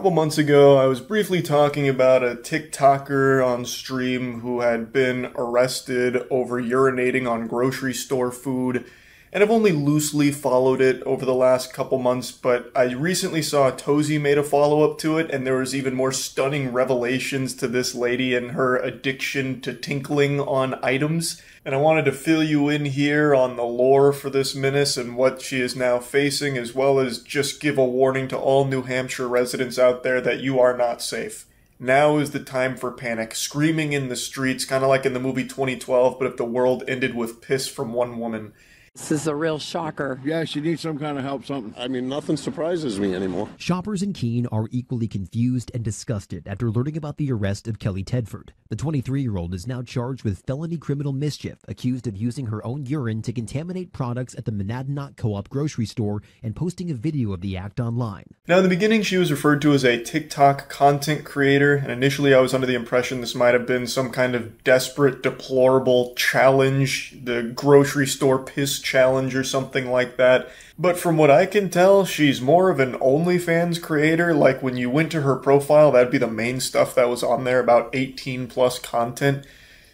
couple months ago, I was briefly talking about a TikToker on stream who had been arrested over urinating on grocery store food, and I've only loosely followed it over the last couple months, but I recently saw Tozy made a follow-up to it, and there was even more stunning revelations to this lady and her addiction to tinkling on items. And I wanted to fill you in here on the lore for this menace and what she is now facing, as well as just give a warning to all New Hampshire residents out there that you are not safe. Now is the time for panic, screaming in the streets, kind of like in the movie 2012, but if the world ended with piss from one woman. This is a real shocker. Yeah, she needs some kind of help, something. I mean, nothing surprises me anymore. Shoppers in Keene are equally confused and disgusted after learning about the arrest of Kelly Tedford. The 23-year-old is now charged with felony criminal mischief, accused of using her own urine to contaminate products at the Monadnock Co-op grocery store and posting a video of the act online. Now, in the beginning, she was referred to as a TikTok content creator, and initially I was under the impression this might have been some kind of desperate, deplorable challenge, the grocery store piss challenge or something like that. But from what I can tell, she's more of an OnlyFans creator. Like when you went to her profile, that'd be the main stuff that was on there, about 18 plus content.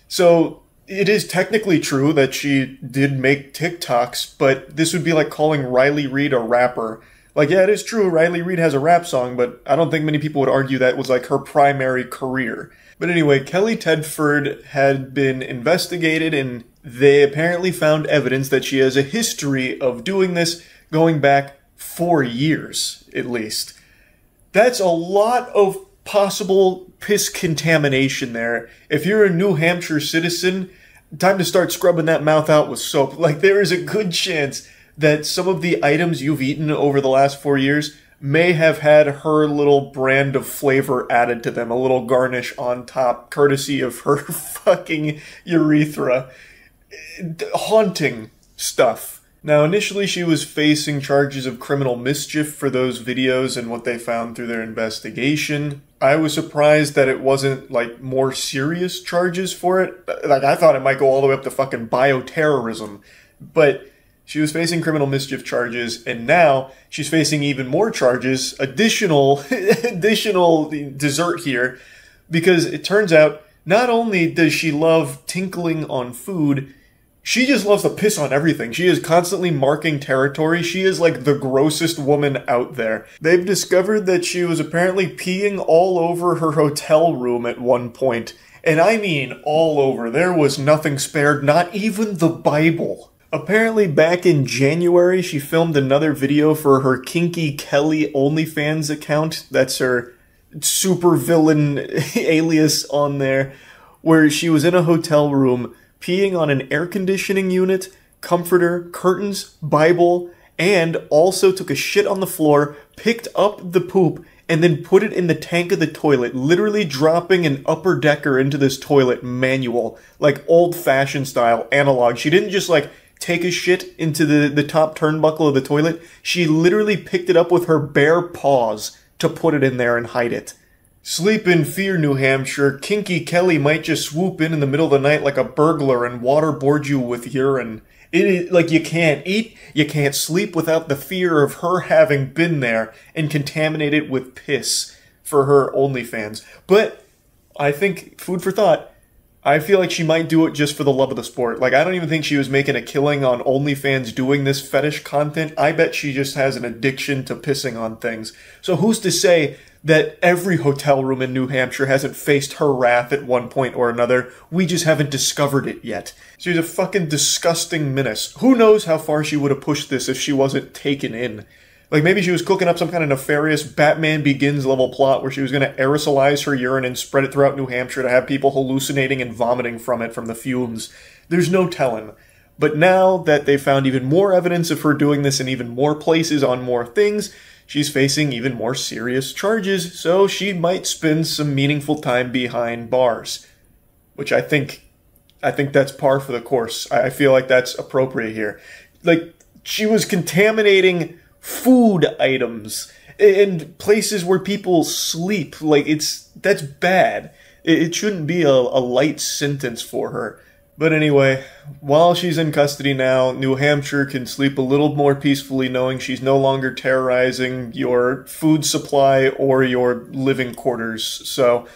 So it is technically true that she did make TikToks, but this would be like calling Riley Reid a rapper. Like, yeah, it is true, Riley Reid has a rap song, but I don't think many people would argue that was like her primary career. But anyway, Kelly Tedford had been investigated, and they apparently found evidence that she has a history of doing this going back 4 years, at least. That's a lot of possible piss contamination there. If you're a New Hampshire citizen, time to start scrubbing that mouth out with soap. Like, there is a good chance that some of the items you've eaten over the last 4 years may have had her little brand of flavor added to them, a little garnish on top, courtesy of her fucking urethra. Haunting stuff. Now, initially she was facing charges of criminal mischief for those videos and what they found through their investigation. I was surprised that it wasn't, like, more serious charges for it. Like, I thought it might go all the way up to fucking bioterrorism. But she was facing criminal mischief charges, and now she's facing even more charges, additional dessert here, because it turns out not only does she love tinkling on food, she just loves to piss on everything. She is constantly marking territory. She is like the grossest woman out there. They've discovered that she was apparently peeing all over her hotel room at one point. And I mean all over. There was nothing spared, not even the Bible. Apparently back in January, she filmed another video for her Kinky Kelly OnlyFans account. That's her supervillain alias on there, where she was in a hotel room peeing on an air conditioning unit, comforter, curtains, Bible, and also took a shit on the floor, picked up the poop, and then put it in the tank of the toilet, literally dropping an upper decker into this toilet manual, like old-fashioned style, analog. She didn't just like take a shit into the top turnbuckle of the toilet. She literally picked it up with her bare paws to put it in there and hide it. Sleep in fear, New Hampshire. Kinky Kelly might just swoop in the middle of the night like a burglar and waterboard you with urine. It is like you can't eat, you can't sleep without the fear of her having been there and contaminated with piss for her OnlyFans. But I think, food for thought, I feel like she might do it just for the love of the sport. Like, I don't even think she was making a killing on OnlyFans doing this fetish content. I bet she just has an addiction to pissing on things. So who's to say that every hotel room in New Hampshire hasn't faced her wrath at one point or another? We just haven't discovered it yet. She's a fucking disgusting menace. Who knows how far she would have pushed this if she wasn't taken in. Like, maybe she was cooking up some kind of nefarious Batman Begins level plot where she was going to aerosolize her urine and spread it throughout New Hampshire to have people hallucinating and vomiting from it from the fumes. There's no telling. But now that they found even more evidence of her doing this in even more places on more things, she's facing even more serious charges, so she might spend some meaningful time behind bars. Which I think that's par for the course. I feel like that's appropriate here. Like, she was contaminating food items in places where people sleep. Like, that's bad. It shouldn't be a light sentence for her. But anyway, while she's in custody now, New Hampshire can sleep a little more peacefully knowing she's no longer terrorizing your food supply or your living quarters. So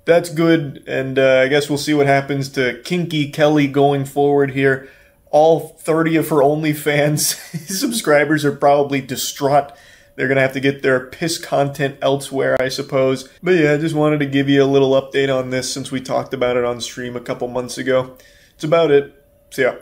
that's good, and I guess we'll see what happens to Kinky Kelly going forward here. All 30 of her OnlyFans subscribers are probably distraught. They're going to have to get their piss content elsewhere, I suppose. But yeah, I just wanted to give you a little update on this since we talked about it on stream a couple months ago. That's about it. See ya.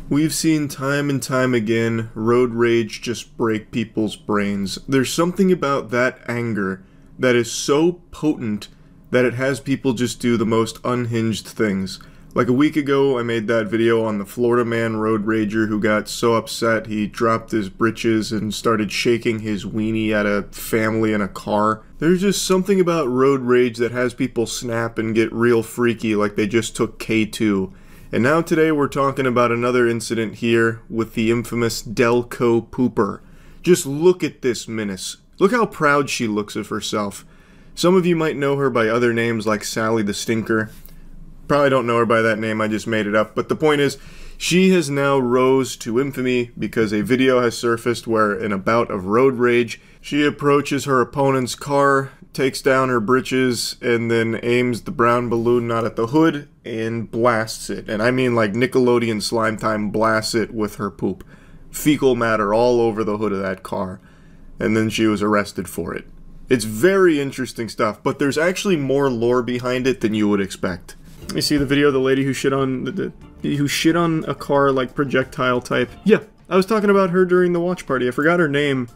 We've seen time and time again road rage just break people's brains. There's something about that anger that is so potent that it has people just do the most unhinged things. Like a week ago, I made that video on the Florida man road rager who got so upset he dropped his britches and started shaking his weenie at a family in a car. There's just something about road rage that has people snap and get real freaky like they just took K2. And now today we're talking about another incident here with the infamous Delco Pooper. Just look at this menace. Look how proud she looks of herself. Some of you might know her by other names like Sally the Stinker. Probably don't know her by that name, I just made it up. But the point is, she has now rose to infamy because a video has surfaced where, in a bout of road rage, she approaches her opponent's car, takes down her britches, and then aims the brown balloon not at the hood and blasts it. And I mean like Nickelodeon Slime Time blasts it with her poop. Fecal matter all over the hood of that car. And then she was arrested for it. It's very interesting stuff, but there's actually more lore behind it than you would expect. You see the video of the lady who shit on who shit on a car like projectile type? Yeah, I was talking about her during the watch party. I forgot her name.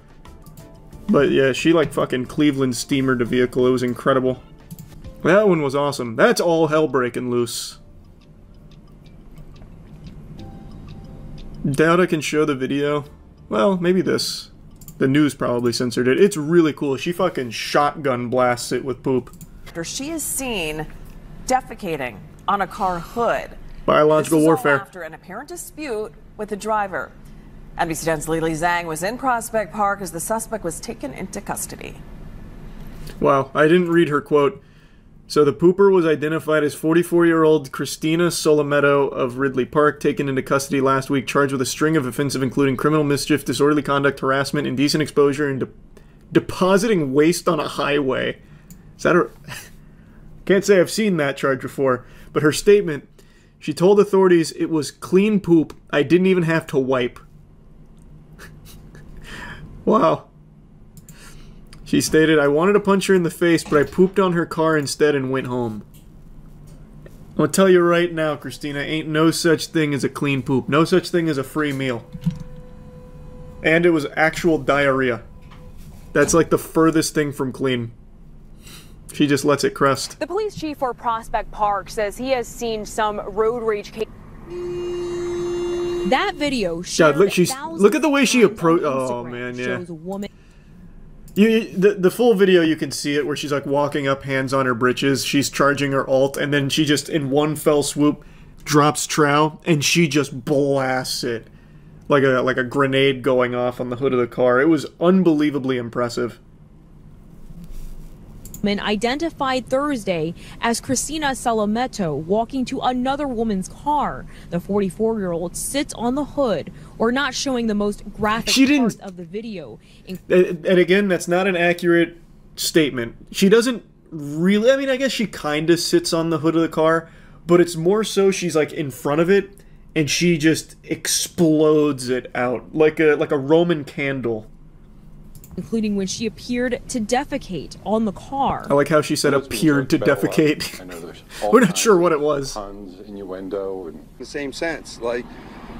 But yeah, she like fucking Cleveland steamered a vehicle. It was incredible. That one was awesome. That's all hell breaking loose. Doubt I can show the video. Well, maybe this. The news probably censored it. It's really cool. She fucking shotgun blasts it with poop. She is seen defecating on a car hood. Biological warfare. After an apparent dispute with the driver. NBC 10's Lily Zhang was in Prospect Park as the suspect was taken into custody. Wow, I didn't read her quote. So the pooper was identified as 44-year-old Christina Solometto of Ridley Park, taken into custody last week, charged with a string of offenses including criminal mischief, disorderly conduct, harassment, indecent exposure, and depositing waste on a highway. Is that a... Can't say I've seen that charge before, but her statement, she told authorities it was clean poop, I didn't even have to wipe. Wow. She stated, I wanted to punch her in the face, but I pooped on her car instead and went home. I'm gonna tell you right now, Christina, ain't no such thing as a clean poop. No such thing as a free meal. And it was actual diarrhea. That's like the furthest thing from clean. She just lets it crust. The police chief for Prospect Park says he has seen some road rage cases. That video shows. God, look at the way she approached. Oh man, yeah. Shows a woman. The full video, you can see it where she's like walking up, hands on her britches. She's charging her ult, and then she just in one fell swoop drops trow, and she just blasts it like a grenade going off on the hood of the car. It was unbelievably impressive. Identified Thursday as Christina Solometto walking to another woman's car. The 44-year-old sits on the hood, or not showing the most graphic part of the video. And again, that's not an accurate statement. She doesn't really, I mean, I guess she kind of sits on the hood of the car, but it's more so she's like in front of it, and she just explodes it out like a Roman candle. Including when she appeared to defecate on the car. I like how she said appeared to defecate. We're not sure what it was. Puns, innuendo, and the same sense. Like,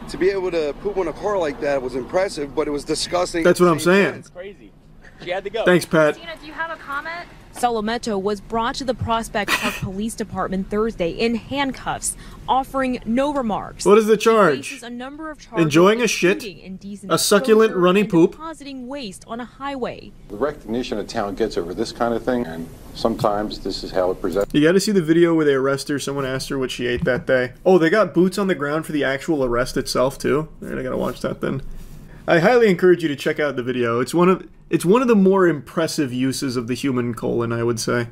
to be able to poop on a car like that was impressive, but it was disgusting. That's what I'm saying. It's crazy. She had to go. Thanks, Pat. Christina, do you have a comment? Solometto was brought to the Prospect Park Police Department Thursday in handcuffs, offering no remarks. What is the charge? He faces a number of charges, enjoying a shit, a succulent runny poop, depositing waste on a highway. the recognition a town gets over this kind of thing, and sometimes this is how it presents. You gotta see the video where they arrest her. Someone asked her what she ate that day. Oh, they got boots on the ground for the actual arrest itself too. Alright, I gotta watch that then. I highly encourage you to check out the video. It's one of the more impressive uses of the human colon, I would say.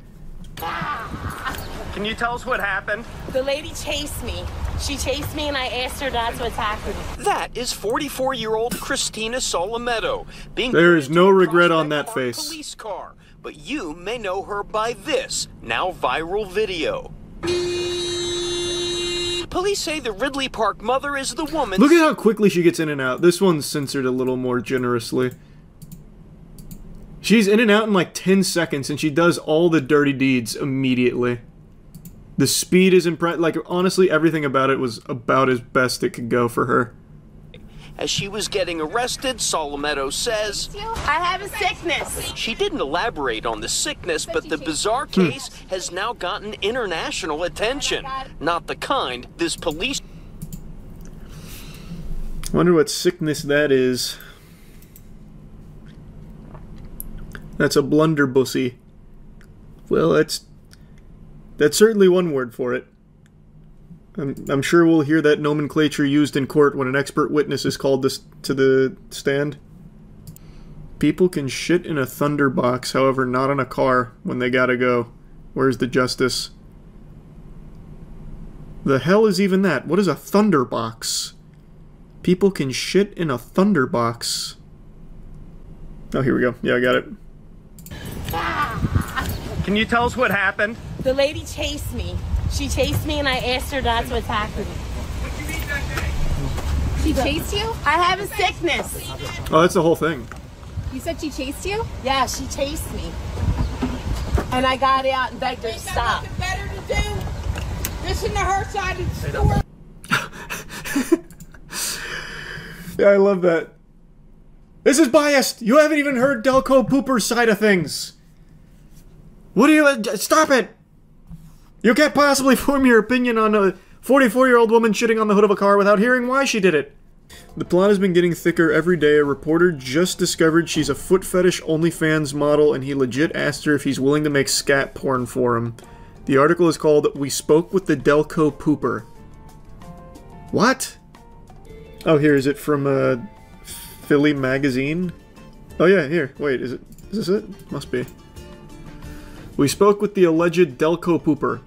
Can you tell us what happened? The lady chased me. She chased me and I asked her not to attack me. That is 44-year-old Christina Solometto being There is no regret on that face. Police car, but you may know her by this now viral video. Police say the Ridley Park mother is the woman. Look at how quickly she gets in and out. This one's censored a little more generously. She's in and out in like 10 seconds, and she does all the dirty deeds immediately. The speed is impressive. Like, honestly, everything about it was about as best it could go for her. As she was getting arrested, Solometto says, I have a sickness. She didn't elaborate on the sickness, but the bizarre case has now gotten international attention. Not the kind this police... Wonder what sickness that is. That's a blunderbussy. Well, that's certainly one word for it. I'm sure we'll hear that nomenclature used in court when an expert witness is called to the stand. People can shit in a thunderbox, however not in a car when they gotta go. Where's the justice? The hell is even that? What is a thunderbox? People can shit in a thunderbox. Oh, here we go. Yeah, I got it. Can you tell us what happened? The lady chased me. She chased me and I asked her not to attack me. She chased you? I have a sickness. Oh, that's the whole thing. You said she chased you? Yeah, she chased me. And I got out and begged her to stop. Better to do. Listen to her side of the story. Yeah, I love that. This is biased. You haven't even heard Delco Pooper's side of things. What do you... Stop it! You can't possibly form your opinion on a 44-year-old woman shitting on the hood of a car without hearing why she did it. The plot has been getting thicker every day. A reporter just discovered she's a foot fetish OnlyFans model, and he legit asked her if he's willing to make scat porn for him. The article is called "We Spoke with the Delco Pooper." What? Oh, here, is it from, Philly Magazine? Oh yeah, here. Wait, is this it? Must be. We spoke with the alleged Delco Pooper.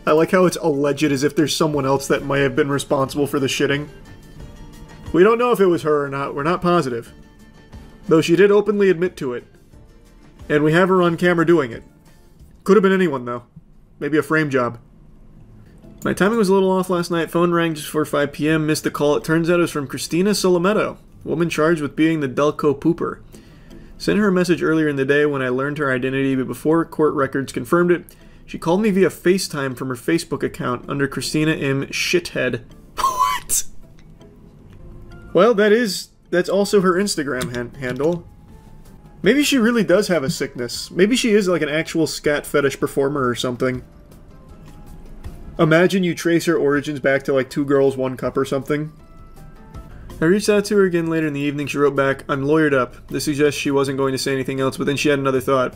I like how it's alleged as if there's someone else that might have been responsible for the shitting. We don't know if it was her or not. We're not positive. Though she did openly admit to it. And we have her on camera doing it. Could have been anyone, though. Maybe a frame job. My timing was a little off last night. Phone rang just before 5 p.m. Missed the call. It turns out it was from Christina Solometto, woman charged with being the Delco Pooper. Sent her a message earlier in the day when I learned her identity, but before court records confirmed it, she called me via FaceTime from her Facebook account under Christina M. Shithead. What? Well, that's also her Instagram handle. Maybe she really does have a sickness. Maybe she is like an actual scat fetish performer or something. Imagine you trace her origins back to like 2 Girls, 1 Cup or something. I reached out to her again later in the evening. She wrote back, "I'm lawyered up." This suggests she wasn't going to say anything else, but then she had another thought.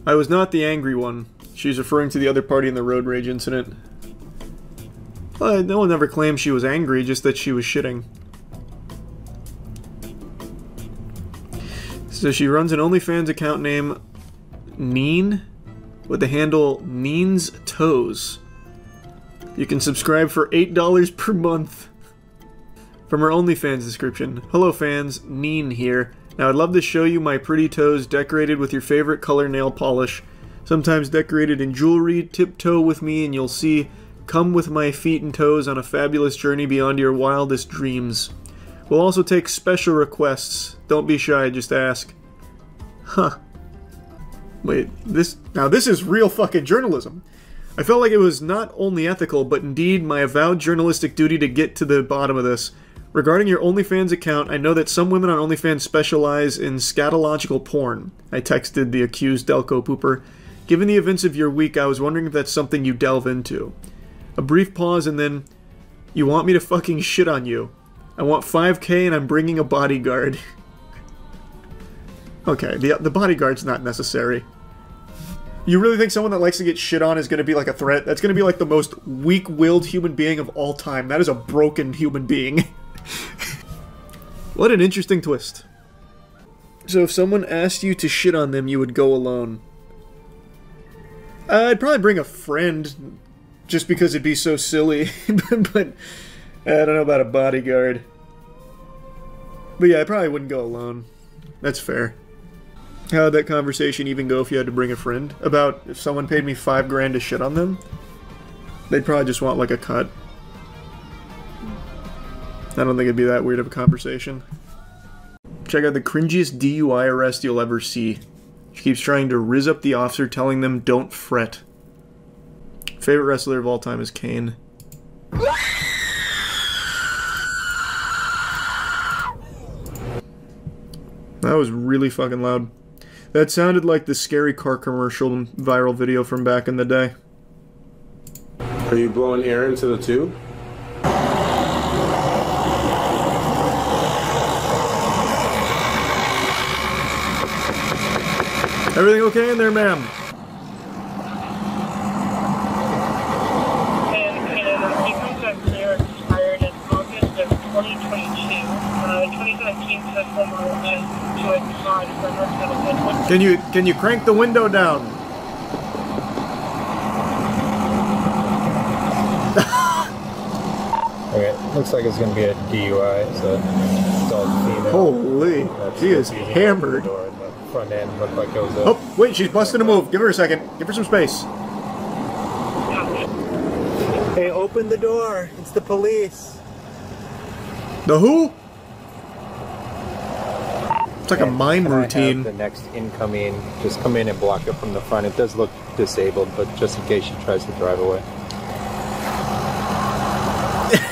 I was not the angry one. She's referring to the other party in the road rage incident. Well, no one ever claimed she was angry, just that she was shitting. So she runs an OnlyFans account named Neen, with the handle Neen's Toes. You can subscribe for $8 per month. From her OnlyFans description, "Hello fans, Neen here. Now I'd love to show you my pretty toes decorated with your favorite color nail polish. Sometimes decorated in jewelry. Tiptoe with me and you'll see. Come with my feet and toes on a fabulous journey beyond your wildest dreams. We'll also take special requests. Don't be shy, just ask." Huh. Wait, this is real fucking journalism. I felt like it was not only ethical, but indeed my avowed journalistic duty to get to the bottom of this. Regarding your OnlyFans account, I know that some women on OnlyFans specialize in scatological porn. I texted the accused Delco Pooper. Given the events of your week, I was wondering if that's something you delve into. A brief pause and then, "You want me to fucking shit on you. I want 5K and I'm bringing a bodyguard." Okay, the bodyguard's not necessary. You really think someone that likes to get shit on is going to be like a threat? That's going to be like the most weak-willed human being of all time. That is a broken human being. What an interesting twist. So if someone asked you to shit on them, you would go alone. I'd probably bring a friend. just because it'd be so silly. But I don't know about a bodyguard. But yeah, I probably wouldn't go alone. That's fair. How'd that conversation even go if you had to bring a friend? About if someone paid me $5 grand to shit on them? They'd probably just want like a cut. I don't think it'd be that weird of a conversation. Check out the cringiest DUI arrest you'll ever see. She keeps trying to rizz up the officer, telling them don't fret. Favorite wrestler of all time is Kane. That was really fucking loud. That sounded like the scary car commercial viral video from back in the day. Are you blowing air into the tube? Everything okay in there, ma'am? Expired in August of 2022. 2017 successful model enjoyed pod from her. Can you crank the window down? Okay, looks like it's gonna be a DUI. It's a adult female. Holy, she is hammered. The front end looked like it was a... Oh, wait, she's busting a move. Give her a second. Give her some space. Hey, open the door. It's the police. The who? It's like a mime routine. The next incoming, just come in and block it from the front. It does look disabled, but just in case she tries to drive away.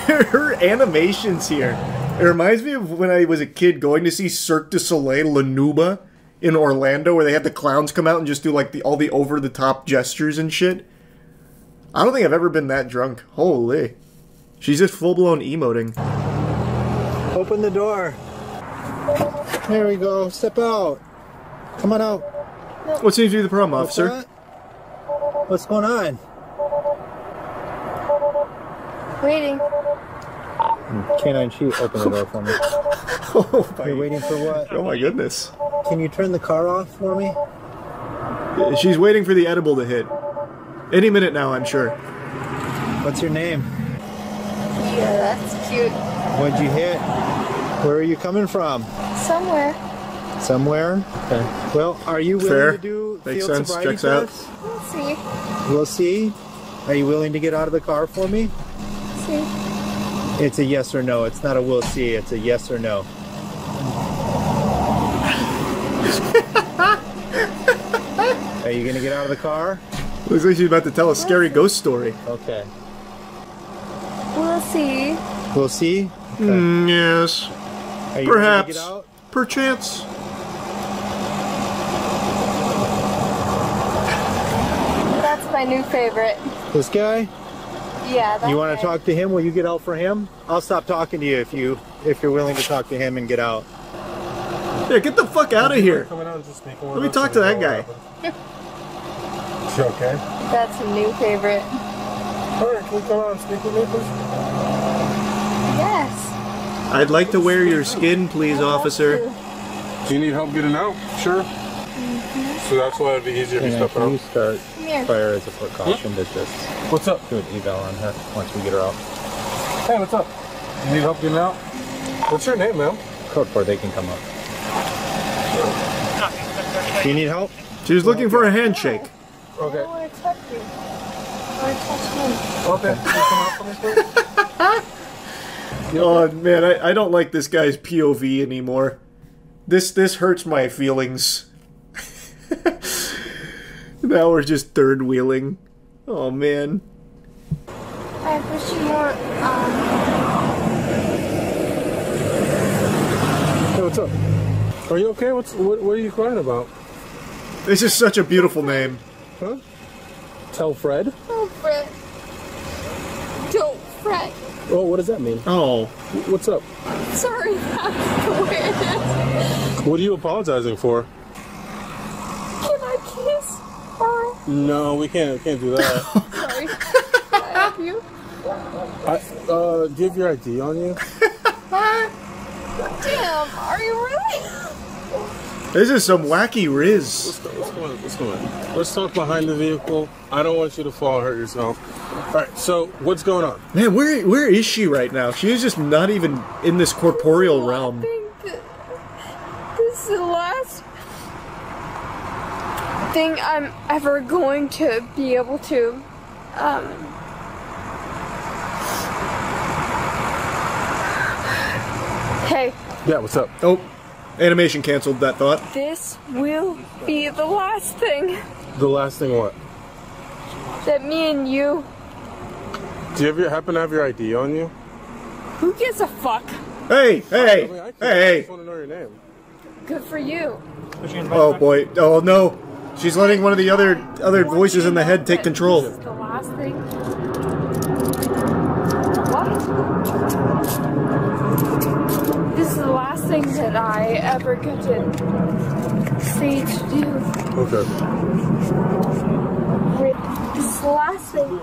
Her animations here. It reminds me of when I was a kid going to see Cirque du Soleil La Nuba in Orlando, where they had the clowns come out and just do like all the over-the-top gestures and shit. I don't think I've ever been that drunk. Holy. She's just full-blown emoting. Open the door. There we go. Step out. Come on out. What seems to be the problem, officer? What's going on? Waiting. Canine Chief, open the door for me. Oh my. You're waiting for what? Oh my goodness. Can you turn the car off for me? She's waiting for the edible to hit. Any minute now, I'm sure. What's your name? Yeah, that's cute. What'd you hit? Where are you coming from? Somewhere. Somewhere? Okay. Well, are you willing Fair. to do Makes field sense. sobriety Checks out. tests? We'll see. We'll see. Are you willing to get out of the car for me? See. It's a yes or no. It's not a we'll see. It's a yes or no. Are you gonna get out of the car? Looks like she's about to tell a scary ghost story. Okay. We'll see. We'll see? Okay. Yes. Are you ready to Perhaps. get out? Perchance. That's my new favorite. This guy? Yeah, that's You want to talk to him? Will you get out for him? I'll stop talking to you if you're willing to talk to him and get out. Yeah, get the fuck out of here. Let me talk to that guy. You okay? That's a new favorite. Alright, can you come out and speak with me, please? Yes. I'd like to wear your skin, please, officer. Do you need help getting out? Sure. So that's why it'd be easier if you step Can out. you start Here. fire as a precaution to just What's up? do an eval on her once we get her out? Hey, what's up? You need help getting out? What's your name, ma'am? Code 4, they can come up. Do you need help? She was looking for a handshake. Okay. I don't want to touch you. I want to touch him. Okay. Can you come out for me, please? Oh man, I don't like this guy's POV anymore. This hurts my feelings. Now we're just third wheeling. Oh man. I wish you weren't, Hey, what's up? Are you okay? What are you crying about? This is such a beautiful name. Huh? Tell Fred? Don't fret. Don't fret. Oh, what does that mean? Oh. What's up? Sorry, I have to wear this. What are you apologizing for? Can I kiss her? No, we can't do that. Sorry. Can I have you? Do you have your ID on you? Damn, are you really? This is some wacky Riz. What's going on? Let's talk behind the vehicle. I don't want you to fall and hurt yourself. Alright, so what's going on? Man, where is she right now? She is just not even in this corporeal realm. I think this is the last thing I'm ever going to be able to, Hey. Yeah, what's up? Oh, animation canceled that thought. This will be the last thing. The last thing what? That me and you. Do you happen to have your ID on you? Who gives a fuck? Hey, hey, I mean, I hey. just want to know your name. Good for you. Oh boy. Oh no. She's letting one of the other voices in the head take control. This is the last thing. What? This is the last thing that I ever get to say to do. Okay. This is the last thing.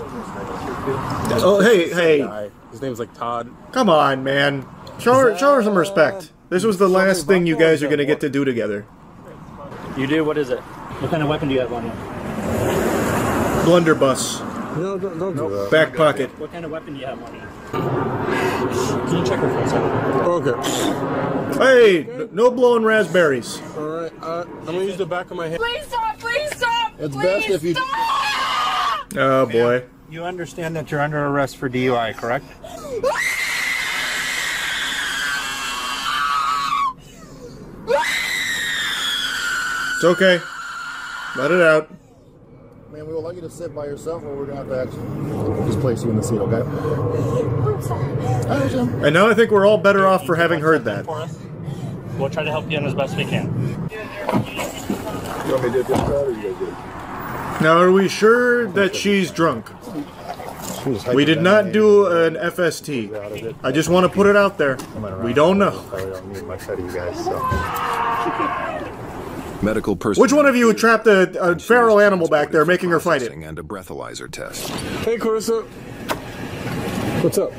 Oh, hey. His name's like Todd. Come on, man. Show her some respect. This was the last thing you guys are gonna get to do together. You do? What is it? What kind of weapon do you have on you? Blunderbuss. No, don't do that. Back pocket. What kind of weapon do you have on you? Can you check her for a second? Okay. Hey, no blowing raspberries. Alright, I'm gonna use the back of my hand. Please stop! Please stop! It's Please best if you... stop! Oh boy. You understand that you're under arrest for DUI, correct? It's okay. Let it out. Man, we would like you to sit by yourself or we're going to have to actually just place you in the seat, okay? I'm sorry. And now I think we're all better off for having heard that. We'll try to help you in as best we can. You want me to do this or you guys do it? Now, are we sure that she's drunk? We did not do an FST. I just want to put it out there. We don't know. Medical person. Which one of you trapped a feral animal back there, making her fight it? And a breathalyzer test. Hey, Carissa. What's up?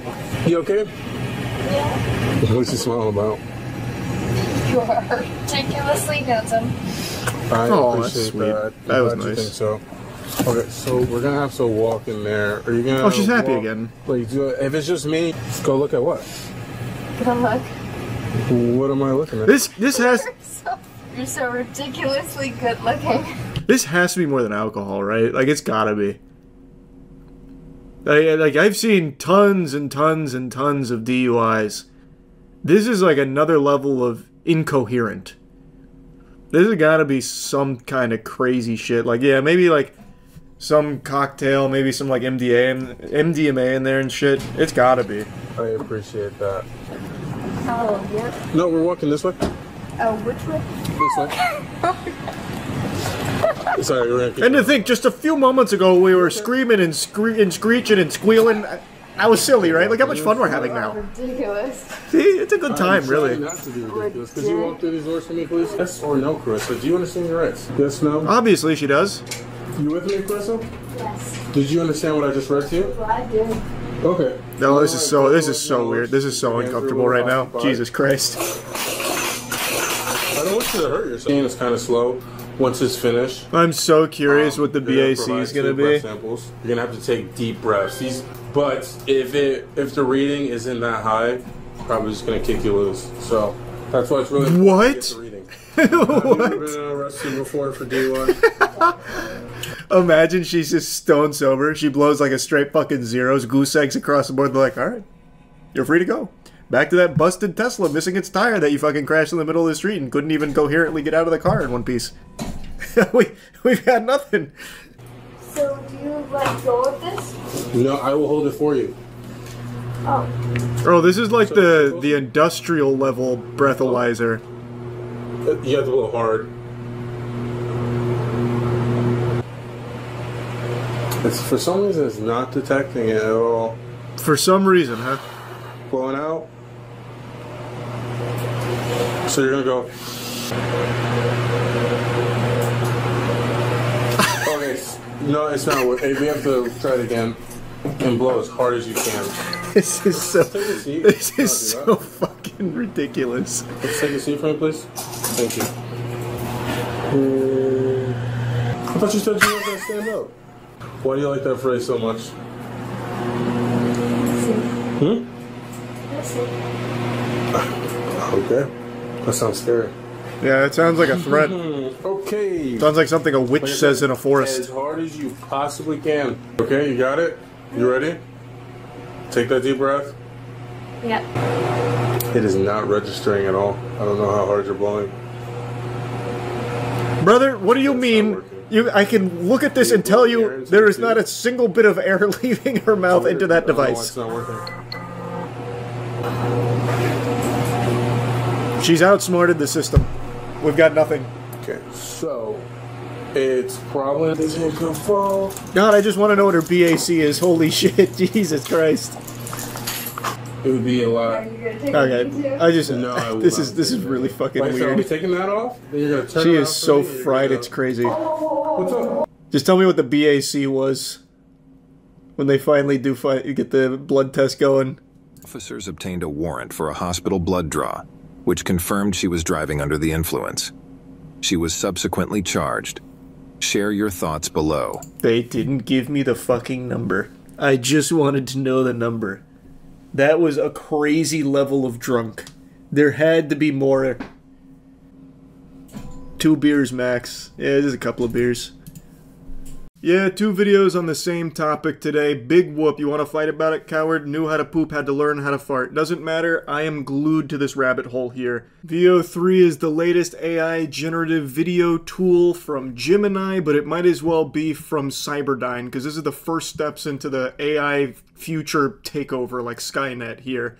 You okay? Yeah. What's you smiling about? You are ridiculously handsome. I appreciate sweet. that. That was Glad you nice. think so. Okay, so we're gonna have to walk in there. Are you gonna? Oh, she's happy again. Like, if it's just me, go look at what? Good luck. What am I looking at? This has. You're so ridiculously good looking. This has to be more than alcohol, right? Like, it's gotta be. Like, I've seen tons and tons and tons of DUIs. This is like another level of incoherent. This has gotta be some kind of crazy shit. Like, yeah, maybe like some cocktail, maybe some like MDMA in there and shit. It's gotta be. I appreciate that. Oh, yep. No, we're walking this way. Oh, which way? This way. Sorry, we're gonna keep And to think, just a few moments ago, we were screaming and screeching and squealing. I was silly, right? Look how much fun we're having now. Ridiculous. See, it's a good time, really. Not to be ridiculous. Could you walk through these doors for me, please? Yes or no, Carissa? Do you understand your rights? Yes, no? Obviously, she does. You with me, Carissa? Yes. Did you understand what I just read to you? Well, I did. Okay. No, this is so weird. This is so uncomfortable right now. Jesus Christ. I don't want you to hurt yourself. It's kind of slow once it's finished. I'm so curious what the BAC is going to be. Samples. You're going to have to take deep breaths. But if the reading isn't that high, probably just going to kick you loose. So that's why it's really important to get the reading. Have you ever been arrested before for DUI? Imagine she's just stone sober. She blows like a straight fucking zeros, goose eggs across the board. They're like, all right, you're free to go. Back to that busted Tesla missing its tire that you fucking crashed in the middle of the street and couldn't even coherently get out of the car in one piece. We've had nothing. So, do you let go of this? No, I will hold it for you. Oh. Oh, this is like the industrial level breathalyzer. You have to blow hard. For some reason, it's not detecting it at all. For some reason, huh? Blowing out. So you're gonna go. Okay, no, it's not working. We have to try it again and blow as hard as you can. This is so. This is so fucking ridiculous. Let's take a seat for me, please. Thank you. I thought you said you weren't gonna stand up. Why do you like that phrase so much? Okay. That sounds scary. Yeah, it sounds like a threat. Okay. Sounds like something a witch says in a forest. As hard as you possibly can. Okay, you got it? You ready? Take that deep breath. Yep. It is not registering at all. I don't know how hard you're blowing. Brother, what do you mean? I can look at this and tell you there is not a single bit of air leaving her mouth into that device. It's not working. She's outsmarted the system. We've got nothing. Okay, so it's probably this is gonna fall. God, I just want to know what her BAC is. Holy shit, Jesus Christ. It would be a lot. Okay, I just no. This is really fucking Wait, weird. So are we taking that off? Then you're gonna turn She it is off so for me, fried, it's crazy. What's up? Just tell me what the BAC was when they finally do get the blood test going. Officers obtained a warrant for a hospital blood draw, which confirmed she was driving under the influence. She was subsequently charged. Share your thoughts below. They didn't give me the fucking number. I just wanted to know the number. That was a crazy level of drunk. There had to be more. 2 beers max. Yeah, just a couple of beers. Yeah, 2 videos on the same topic today. Big whoop. You want to fight about it, coward? Knew how to poop, had to learn how to fart. Doesn't matter. I am glued to this rabbit hole here. VO3 is the latest AI generative video tool from Gemini, but it might as well be from Cyberdyne, because this is the first steps into the AI future takeover, like Skynet here.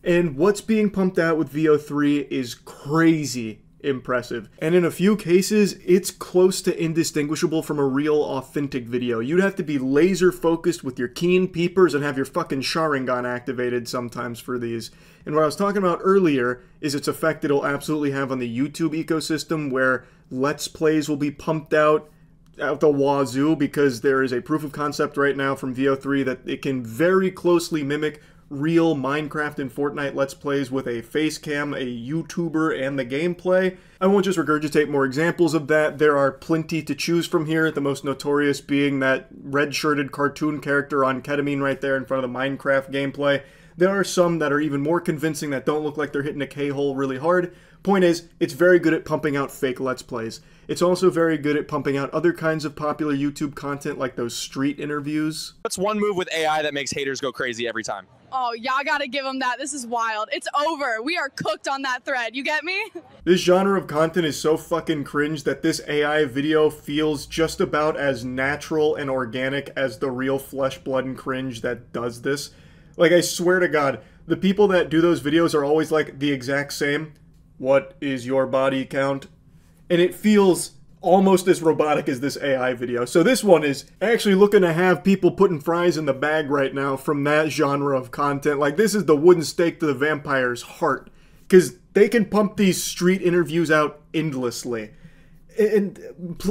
And what's being pumped out with VO3 is crazy impressive. And in a few cases, it's close to indistinguishable from a real authentic video. You'd have to be laser focused with your keen peepers and have your fucking Sharingan activated sometimes for these. And what I was talking about earlier is its effect it'll absolutely have on the YouTube ecosystem, where Let's Plays will be pumped out the wazoo, because there is a proof of concept right now from VO3 that it can very closely mimic real Minecraft and Fortnite Let's Plays with a face cam, a YouTuber, and the gameplay. I won't just regurgitate more examples of that. There are plenty to choose from here, the most notorious being that red-shirted cartoon character on ketamine right there in front of the Minecraft gameplay. There are some that are even more convincing that don't look like they're hitting a K-hole really hard. Point is, it's very good at pumping out fake Let's Plays. It's also very good at pumping out other kinds of popular YouTube content like those street interviews. What's one move with AI that makes haters go crazy every time? Oh, y'all gotta give them that. This is wild. It's over. We are cooked on that thread. You get me? This genre of content is so fucking cringe that this AI video feels just about as natural and organic as the real flesh, blood, and cringe that does this. Like, I swear to God, the people that do those videos are always like the exact same. What is your body count? And it feels almost as robotic as this AI video. So this one is actually looking to have people putting fries in the bag right now from that genre of content. Like, this is the wooden stake to the vampire's heart, because they can pump these street interviews out endlessly. And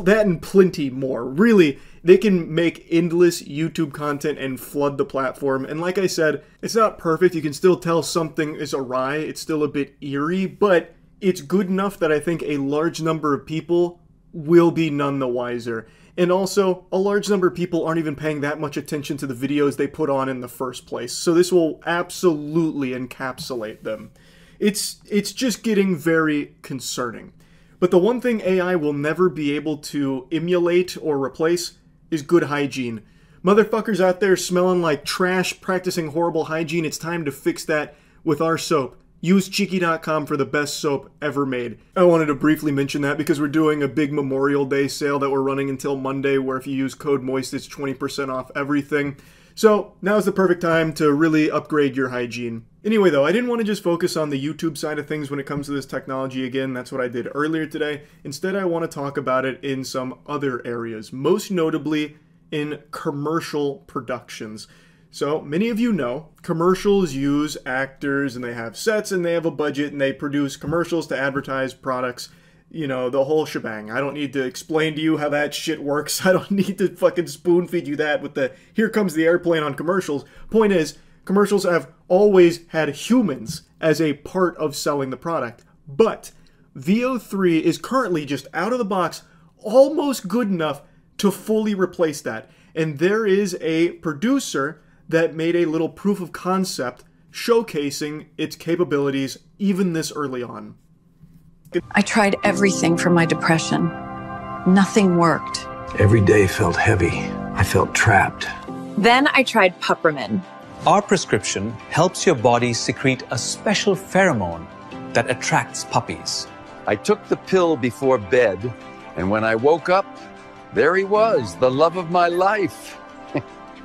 that and plenty more. Really, they can make endless YouTube content and flood the platform. And like I said, it's not perfect. You can still tell something is awry. It's still a bit eerie, but it's good enough that I think a large number of people will be none the wiser. And also, a large number of people aren't even paying that much attention to the videos they put on in the first place. So this will absolutely encapsulate them. It's just getting very concerning. But the one thing AI will never be able to emulate or replace is good hygiene. Motherfuckers out there smelling like trash, practicing horrible hygiene, it's time to fix that with our soap. Use Cheeky.com for the best soap ever made. I wanted to briefly mention that because we're doing a big Memorial Day sale that we're running until Monday, where if you use code MOIST, it's 20% off everything. So now's the perfect time to really upgrade your hygiene. Anyway though, I didn't want to just focus on the YouTube side of things when it comes to this technology again. That's what I did earlier today. Instead, I want to talk about it in some other areas, most notably in commercial productions. So many of you know, commercials use actors and they have sets and they have a budget and they produce commercials to advertise products. You know, the whole shebang. I don't need to explain to you how that shit works. I don't need to fucking spoon feed you that with the here comes the airplane on commercials. Point is, commercials have always had humans as a part of selling the product. But Veo 3 is currently just out of the box almost good enough to fully replace that. And there is a producer that made a little proof of concept showcasing its capabilities even this early on. I tried everything for my depression. Nothing worked. Every day felt heavy. I felt trapped. Then I tried Puppermin. Our prescription helps your body secrete a special pheromone that attracts puppies. I took the pill before bed, and when I woke up, there he was, the love of my life.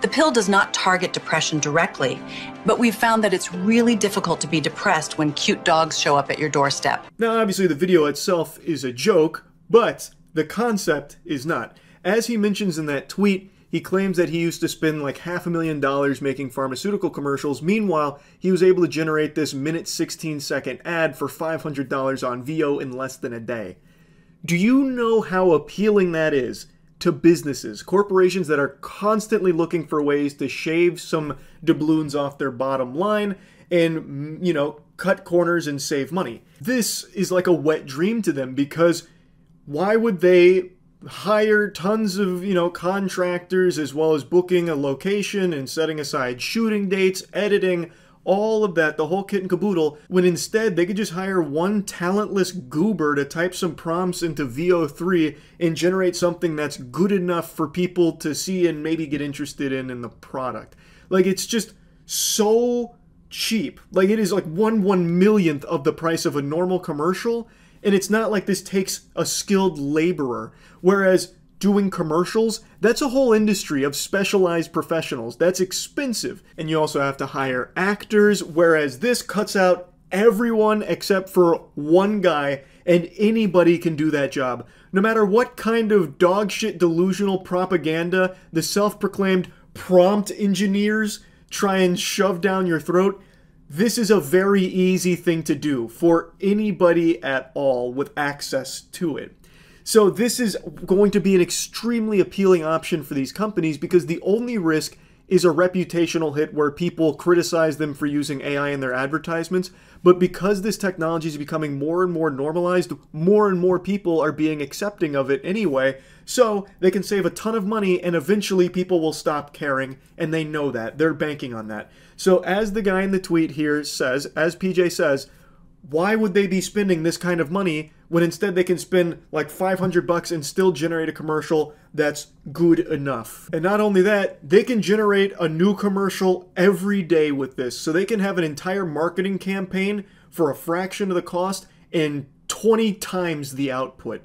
The pill does not target depression directly, but we've found that it's really difficult to be depressed when cute dogs show up at your doorstep. Now, obviously, the video itself is a joke, but the concept is not. As he mentions in that tweet, he claims that he used to spend like $500,000 making pharmaceutical commercials. Meanwhile, he was able to generate this minute 16-second ad for $500 on Veo in less than a day. Do you know how appealing that is to businesses, corporations that are constantly looking for ways to shave some doubloons off their bottom line and, you know, cut corners and save money? This is like a wet dream to them, because why would they hire tons of, you know, contractors, as well as booking a location and setting aside shooting dates, editing, all of that, the whole kit and caboodle, when instead they could just hire one talentless goober to type some prompts into Veo 3 and generate something that's good enough for people to see and maybe get interested in the product. Like, it's just so cheap. Like, it is like 1/1,000,000th of the price of a normal commercial, and it's not like this takes a skilled laborer. Whereas doing commercials, that's a whole industry of specialized professionals. That's expensive. And you also have to hire actors, whereas this cuts out everyone except for one guy, and anybody can do that job. No matter what kind of dogshit delusional propaganda the self-proclaimed prompt engineers try and shove down your throat, this is a very easy thing to do for anybody at all with access to it. So this is going to be an extremely appealing option for these companies, because the only risk is a reputational hit where people criticize them for using AI in their advertisements. But because this technology is becoming more and more normalized, more and more people are being accepting of it anyway, so they can save a ton of money, and eventually people will stop caring, and they know that. They're banking on that. So as the guy in the tweet here says, as PJ says, why would they be spending this kind of money when instead they can spend like $500 and still generate a commercial that's good enough? And not only that, they can generate a new commercial every day with this. So they can have an entire marketing campaign for a fraction of the cost and 20 times the output.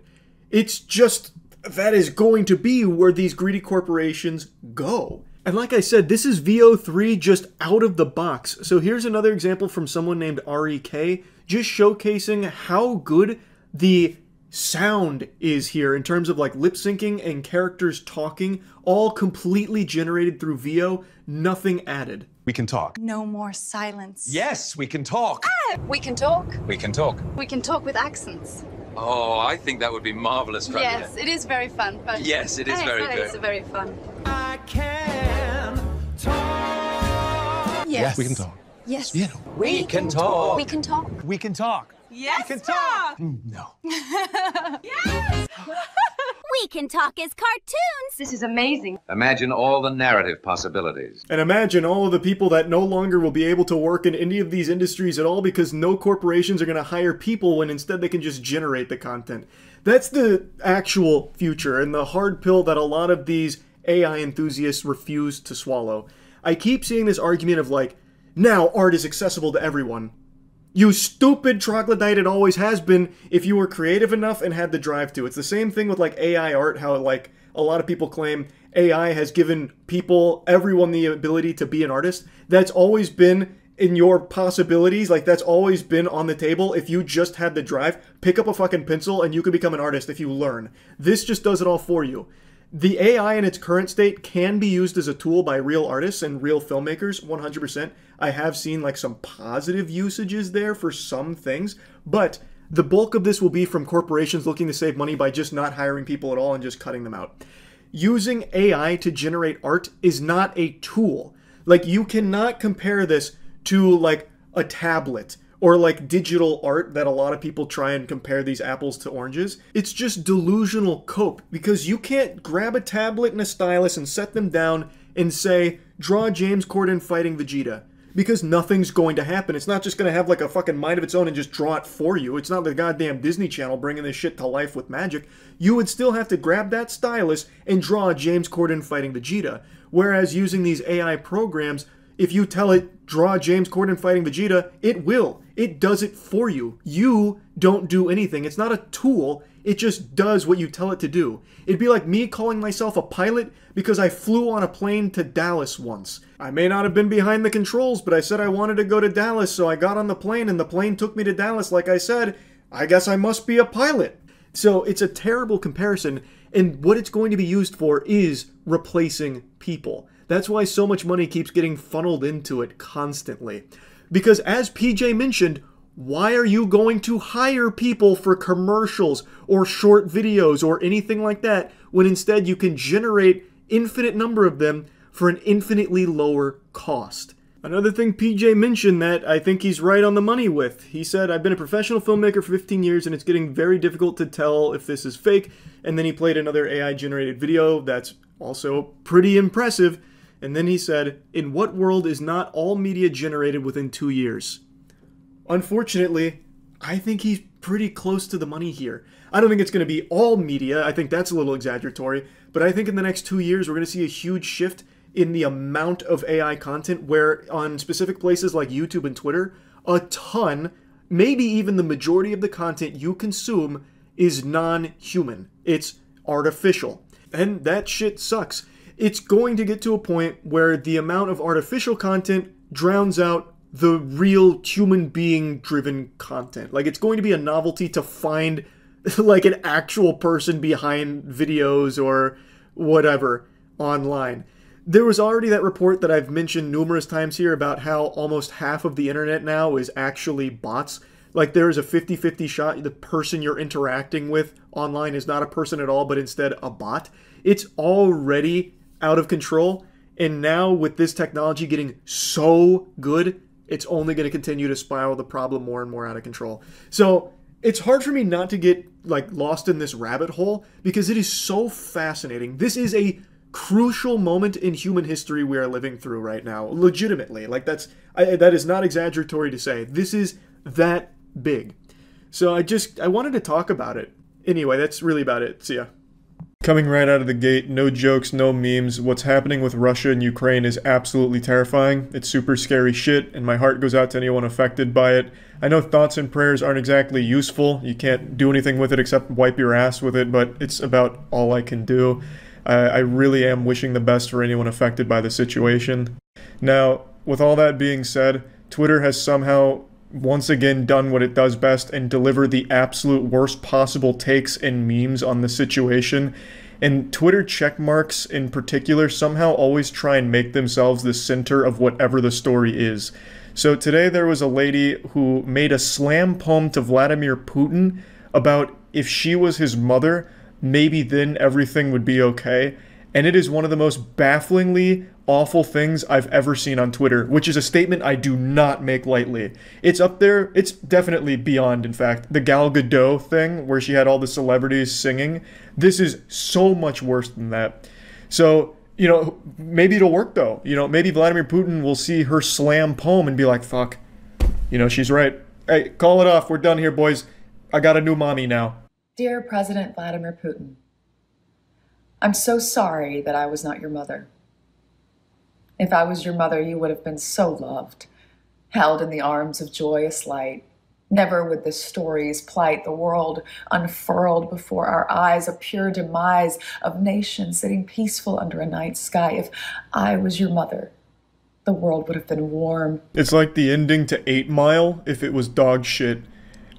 It's just, that is going to be where these greedy corporations go. And like I said, this is Veo 3 just out of the box. So here's another example from someone named REK, just showcasing how good the sound is here in terms of like lip syncing and characters talking, all completely generated through Veo, nothing added. We can talk. No more silence. Yes, we can talk. We can talk. We can talk. We can talk with accents. Oh, I think that would be marvelous. Yes, it is very fun. But yes, it is very good. It's very fun. I can talk. Yes. We can talk. Yes. Yeah. We can talk. We can talk. We can talk. Yes. We can talk. No. Yes. We Can Talk as cartoons. This is amazing. Imagine all the narrative possibilities. And imagine all of the people that no longer will be able to work in any of these industries at all, because no corporations are going to hire people when instead they can just generate the content. That's the actual future, and the hard pill that a lot of these AI enthusiasts refuse to swallow. I keep seeing this argument of like, now art is accessible to everyone. You stupid troglodyte, it always has been if you were creative enough and had the drive to. It's the same thing with like AI art, how like a lot of people claim AI has given people, everyone, the ability to be an artist. That's always been in your possibilities, like that's always been on the table. If you just had the drive, pick up a fucking pencil and you could become an artist if you learn. This just does it all for you. The AI in its current state can be used as a tool by real artists and real filmmakers, 100%. I have seen like some positive usages there for some things, but the bulk of this will be from corporations looking to save money by just not hiring people at all and just cutting them out. Using AI to generate art is not a tool. Like, you cannot compare this to like a tablet or like digital art that a lot of people try and compare these apples to oranges. It's just delusional cope, because you can't grab a tablet and a stylus and set them down and say, draw James Corden fighting Vegeta. Because nothing's going to happen. It's not just going to have like a fucking mind of its own and just draw it for you. It's not the goddamn Disney Channel bringing this shit to life with magic. You would still have to grab that stylus and draw James Corden fighting Vegeta. Whereas using these AI programs, if you tell it, draw James Corden fighting Vegeta, it will. It does it for you. You don't do anything. It's not a tool. It just does what you tell it to do. It'd be like me calling myself a pilot because I flew on a plane to Dallas once. I may not have been behind the controls, but I said I wanted to go to Dallas, so I got on the plane and the plane took me to Dallas like I said. I guess I must be a pilot. So it's a terrible comparison, and what it's going to be used for is replacing people. That's why so much money keeps getting funneled into it constantly. Because as PJ mentioned, why are you going to hire people for commercials or short videos or anything like that when instead you can generate infinite number of them for an infinitely lower cost? Another thing PJ mentioned that I think he's right on the money with. He said, I've been a professional filmmaker for 15 years and it's getting very difficult to tell if this is fake. And then he played another AI generated video that's also pretty impressive. And then he said, in what world is not all media generated within 2 years? Unfortunately, I think he's pretty close to the money here. I don't think it's going to be all media. I think that's a little exaggeratory. But I think in the next 2 years, we're going to see a huge shift in the amount of AI content where on specific places like YouTube and Twitter, a ton, maybe even the majority of the content you consume is non-human. It's artificial. And that shit sucks. It's going to get to a point where the amount of artificial content drowns out the real human being driven content. Like, it's going to be a novelty to find like an actual person behind videos or whatever online. There was already that report that I've mentioned numerous times here about how almost half of the internet now is actually bots. Like, there is a 50-50 shot the person you're interacting with online is not a person at all, but instead a bot. It's already out of control, and now with this technology getting so good, it's only going to continue to spiral the problem more and more out of control. So it's hard for me not to get like lost in this rabbit hole because it is so fascinating. This is a crucial moment in human history we are living through right now. Legitimately, like that is not exaggeratory to say. This is that big. So I wanted to talk about it. Anyway, that's really about it. See ya. Coming right out of the gate, no jokes, no memes. What's happening with Russia and Ukraine is absolutely terrifying. It's super scary shit, and my heart goes out to anyone affected by it. I know thoughts and prayers aren't exactly useful. You can't do anything with it except wipe your ass with it, but it's about all I can do. I really am wishing the best for anyone affected by the situation. Now, with all that being said, Twitter has somehow once again done what it does best and deliver the absolute worst possible takes and memes on the situation. And Twitter checkmarks in particular somehow always try and make themselves the center of whatever the story is. So today there was a lady who made a slam poem to Vladimir Putin about if she was his mother, maybe then everything would be okay. And it is one of the most bafflingly awful things I've ever seen on Twitter, which is a statement I do not make lightly. It's up there, it's definitely beyond, in fact, the Gal Gadot thing, where she had all the celebrities singing. This is so much worse than that. So, you know, maybe it'll work though. You know, maybe Vladimir Putin will see her slam poem and be like, fuck, you know, she's right. Hey, call it off, we're done here, boys. I got a new mommy now. Dear President Vladimir Putin, I'm so sorry that I was not your mother. If I was your mother, you would have been so loved, held in the arms of joyous light. Never would the stories plight the world unfurled before our eyes, a pure demise of nations sitting peaceful under a night sky. If I was your mother, the world would have been warm. It's like the ending to 8 Mile if it was dog shit.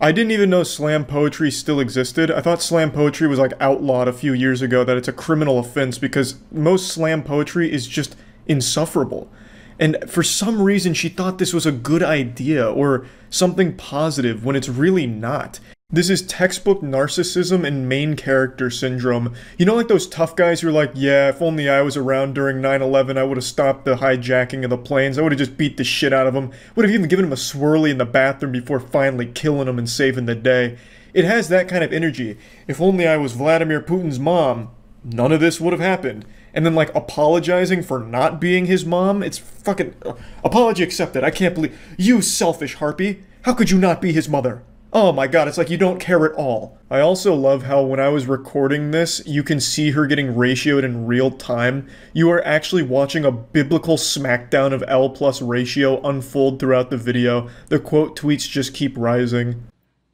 I didn't even know slam poetry still existed. I thought slam poetry was like outlawed a few years ago, that it's a criminal offense because most slam poetry is just insufferable. And for some reason she thought this was a good idea or something positive when it's really not. This is textbook narcissism and main character syndrome. You know, like those tough guys who are like, yeah, if only I was around during 9/11, I would have stopped the hijacking of the planes. I would have just beat the shit out of them. Would have even given him a swirly in the bathroom before finally killing him and saving the day. It has that kind of energy. If only I was Vladimir Putin's mom, none of this would have happened. And then, like, apologizing for not being his mom? It's fucking... apology accepted. I can't believe... You selfish harpy. How could you not be his mother? Oh my god, it's like you don't care at all. I also love how when I was recording this, you can see her getting ratioed in real time. You are actually watching a biblical smackdown of L plus ratio unfold throughout the video. The quote tweets just keep rising.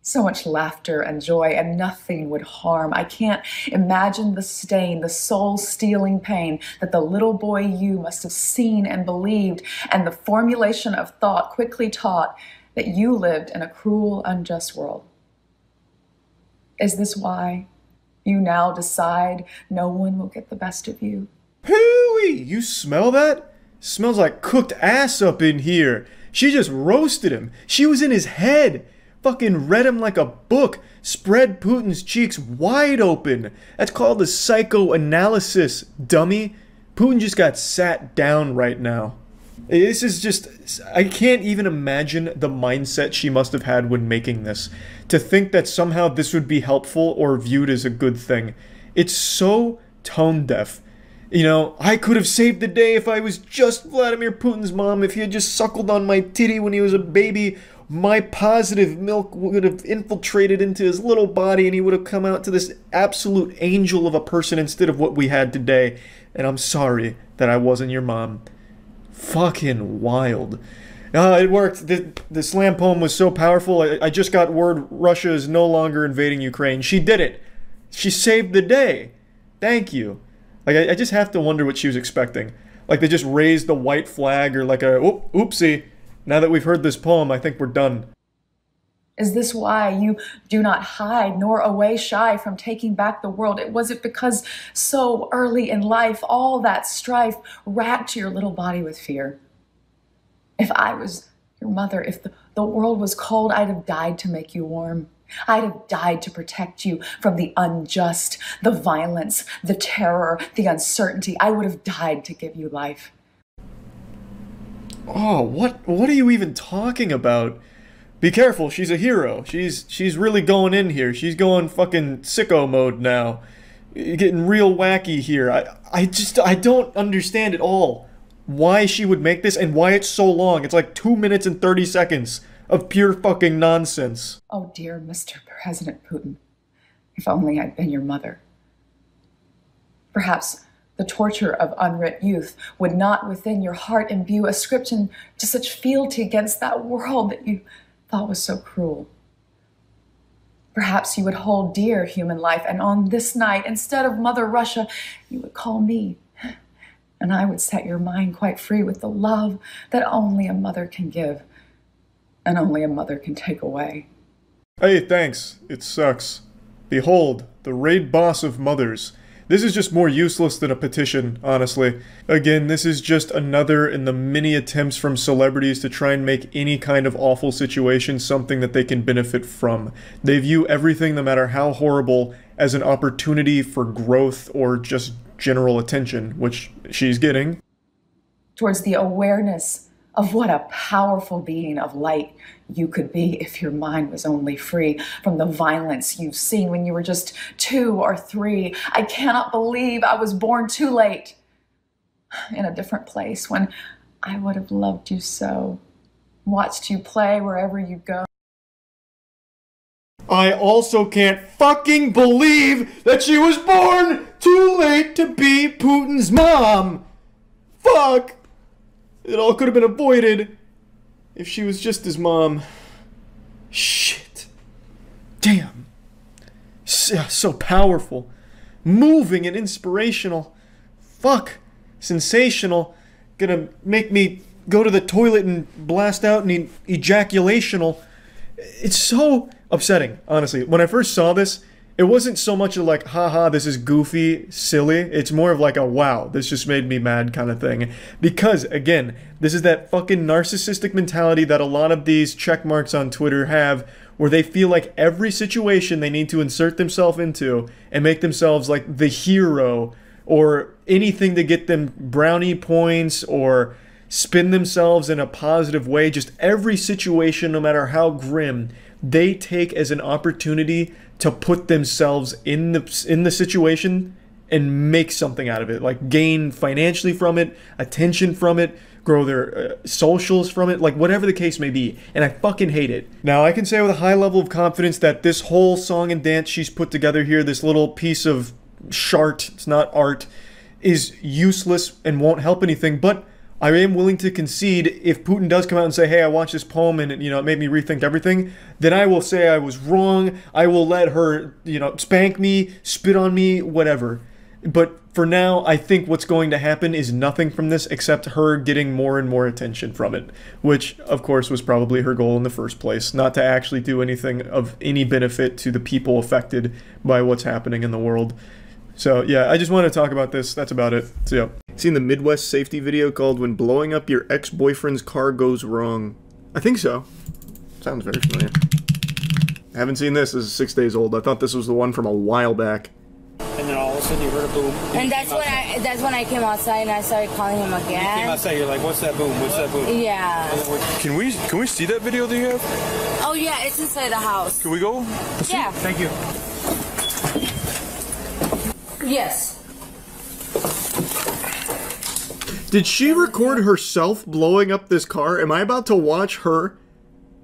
So much laughter and joy, and nothing would harm. I can't imagine the stain, the soul-stealing pain that the little boy you must have seen and believed, and the formulation of thought quickly taught that you lived in a cruel, unjust world. Is this why you now decide no one will get the best of you? Hooey! You smell that? Smells like cooked ass up in here. She just roasted him. She was in his head. Fucking read him like a book. Spread Putin's cheeks wide open. That's called a psychoanalysis, dummy. Putin just got sat down right now. This is just... I can't even imagine the mindset she must have had when making this. To think that somehow this would be helpful or viewed as a good thing. It's so tone deaf. You know, I could have saved the day if I was just Vladimir Putin's mom, if he had just suckled on my titty when he was a baby. My positive milk would have infiltrated into his little body and he would have come out to this absolute angel of a person instead of what we had today. And I'm sorry that I wasn't your mom. Fucking wild. It worked. The slam poem was so powerful. I just got word Russia is no longer invading Ukraine. She did it. She saved the day. Thank you. Like, I just have to wonder what she was expecting. Like, they just raised the white flag or like a, oopsie. Now that we've heard this poem, I think we're done. Is this why you do not hide nor away shy from taking back the world? Was it because so early in life, all that strife racked your little body with fear? If I was your mother, if the world was cold, I'd have died to make you warm. I'd have died to protect you from the unjust, the violence, the terror, the uncertainty. I would have died to give you life. Oh, what are you even talking about? Be careful, she's a hero. She's really going in here. She's going fucking sicko mode now. Getting real wacky here. I don't understand at all why she would make this and why it's so long. It's like 2 minutes and 30 seconds of pure fucking nonsense. Oh dear Mr. President Putin, if only I'd been your mother. Perhaps the torture of unwrit youth would not within your heart imbue ascription to such fealty against that world that you thought was so cruel. Perhaps you would hold dear human life, and on this night, instead of Mother Russia, you would call me, and I would set your mind quite free with the love that only a mother can give, and only a mother can take away. Hey, thanks. It sucks. Behold, the raid boss of mothers. This is just more useless than a petition, honestly. Again, this is just another in the many attempts from celebrities to try and make any kind of awful situation something that they can benefit from. They view everything, no matter how horrible, as an opportunity for growth or just general attention, which she's getting. Towards the awareness of what a powerful being of light you could be if your mind was only free from the violence you've seen when you were just 2 or 3. I cannot believe I was born too late, in a different place, when I would have loved you so, watched you play wherever you go. I also can't fucking believe that she was born too late to be Putin's mom. Fuck. It all could have been avoided if she was just his mom. Shit. Damn. So powerful. Moving and inspirational. Fuck. Sensational. Gonna make me go to the toilet and blast out an ejaculational. It's so upsetting, honestly. When I first saw this, it wasn't so much of like, haha, this is goofy, silly. It's more of like a, wow, this just made me mad kind of thing. Because, again, this is that fucking narcissistic mentality that a lot of these check marks on Twitter have, where they feel like every situation they need to insert themselves into and make themselves like the hero or anything to get them brownie points or spin themselves in a positive way. Just every situation, no matter how grim, they take as an opportunity to put themselves in the situation and make something out of it, like gain financially from it, attention from it, grow their socials from it, like whatever the case may be. And I fucking hate it. Now, I can say with a high level of confidence that this whole song and dance she's put together here, this little piece of shart, it's not art, is useless and won't help anything. But I am willing to concede if Putin does come out and say, hey, I watched this poem and, you know, it made me rethink everything, then I will say I was wrong. I will let her, you know, spank me, spit on me, whatever. But for now, I think what's going to happen is nothing from this except her getting more and more attention from it, which, of course, was probably her goal in the first place, not to actually do anything of any benefit to the people affected by what's happening in the world. So, yeah, I just want to talk about this. That's about it. So, yeah. Seen the Midwest safety video called When Blowing Up Your Ex-Boyfriend's Car Goes Wrong? I think so. Sounds very familiar. I haven't seen this. This is 6 days old. I thought this was the one from a while back. And then all of a sudden you heard a boom. And that's when I came outside and I started calling him again. You came outside, you're like, what's that boom? What's that boom? Yeah. Can we see that video that you have? Oh yeah, it's inside the house. Can we go? Yeah. Thank you. Yes. Did she record herself blowing up this car? Am I about to watch her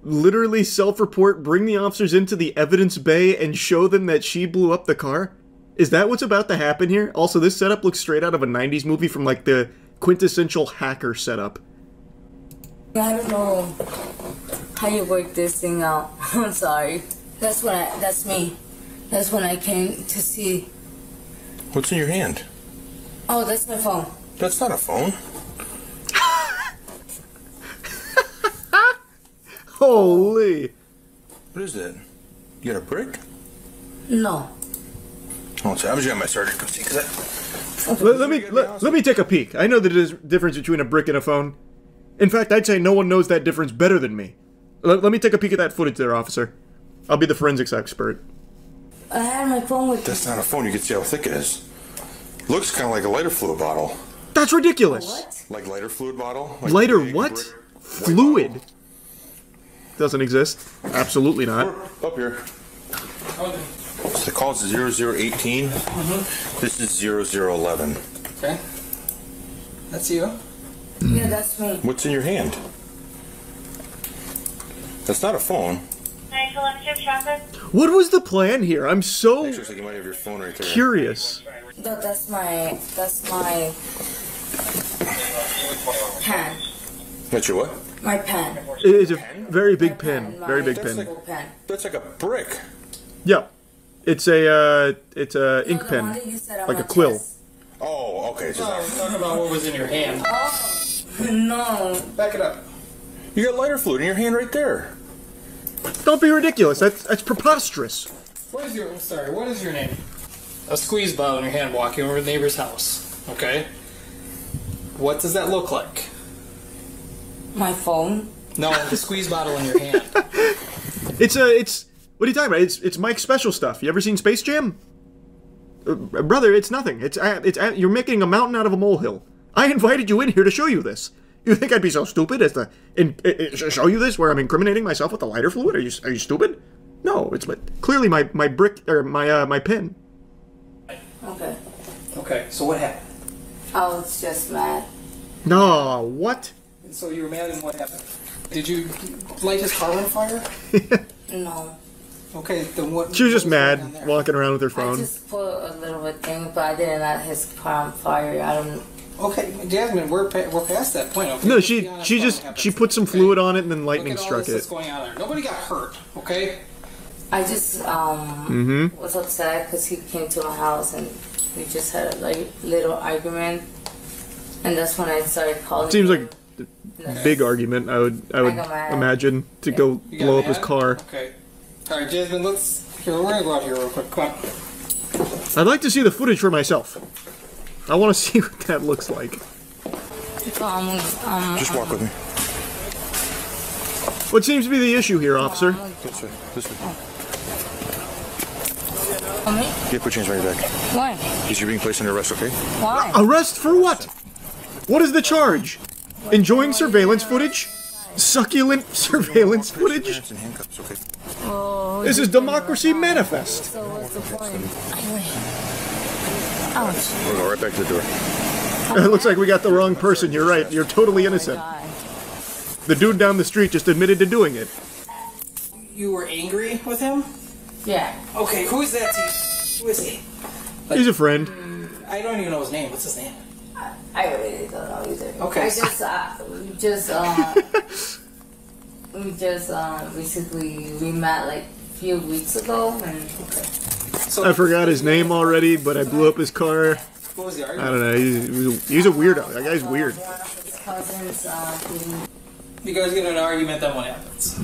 literally self-report, bring the officers into the evidence bay, and show them that she blew up the car? Is that what's about to happen here? Also, this setup looks straight out of a 90s movie from, like, the quintessential hacker setup. I don't know how you work this thing out. I'm sorry. That's me. That's when I came to see. What's in your hand? Oh, that's my phone. That's not a phone. Holy. What is that? You got a brick? No. Oh, sorry. I'm just getting my sergeant to see, because Let me take a peek. I know the difference between a brick and a phone. In fact, I'd say no one knows that difference better than me. Let me take a peek at that footage there, officer. I'll be the forensics expert. I had my phone with me. That's not a phone. You can see how thick it is. Looks kind of like a lighter fluid bottle. That's ridiculous. What? Like lighter fluid bottle? Like lighter what? Fluid? Doesn't exist. Absolutely not. Up here. So the call's 0018. This is 0011. Okay. That's you? Yeah, that's me. What's in your hand? That's not a phone. What was the plan here? I'm so Looks like you might have your phone right there. curious. That's my pen. That's your what? My pen. It is a very big pen. Very big pen. That's like a brick. Yeah. It's a ink pen. Like a quill. Oh, okay. So no, talking about what was in your hand. Oh, no. Back it up. You got lighter fluid in your hand right there. Don't be ridiculous. That's preposterous. What is your name? A squeeze bottle in your hand walking over to the neighbor's house. Okay? What does that look like? My phone? No, the squeeze bottle in your hand. It's what are you talking about? It's Mike's special stuff. You ever seen Space Jam? Brother, it's nothing. You're making a mountain out of a molehill. I invited you in here to show you this. You think I'd be so stupid as to show you this where I'm incriminating myself with the lighter fluid? Are you stupid? No, it's clearly my brick or my pen. Okay. Okay, so what happened? I was just mad. No, what? So you were mad and what happened? Did you light his car on fire? No. Okay, then what? She was just mad, walking around with her phone. I just put a little bit thing, but I didn't light his car on fire. I don't. Okay, Jasmine, we're past that point. Okay? No, she put some fluid on it and then lightning struck it. What's going on there? Nobody got hurt, okay? I just was upset because he came to my house and we just had a little argument, and that's when I started calling. Seems like a big argument. I would imagine to go blow up his car. Okay. All right, Jasmine. We're gonna go out here real quick. Come on. I'd like to see the footage for myself. I want to see what that looks like. Just walk with me. What seems to be the issue here, officer? This way. This way. Me? Get put your hands right back. Why? Because you're being placed under arrest, okay? Why? Arrest for what? What is the charge? Enjoying surveillance footage? Succulent surveillance footage? Oh, This is Democracy Manifest. So what's the point? Ouch. We'll go right back to the door. It looks like we got the wrong person. You're right. You're totally innocent. The dude down the street just admitted to doing it. You were angry with him? Yeah. Okay, who is that to you? Who is he? Like, He's a friend. I don't even know his name. What's his name? I really don't know either. Okay. I just basically we met like a few weeks ago and. Okay. So, I forgot his name already, but I blew up his car. What was the I argument? don't know. He's a weirdo. That guy's weird. One of his cousins, You guys get in an argument, then what happens?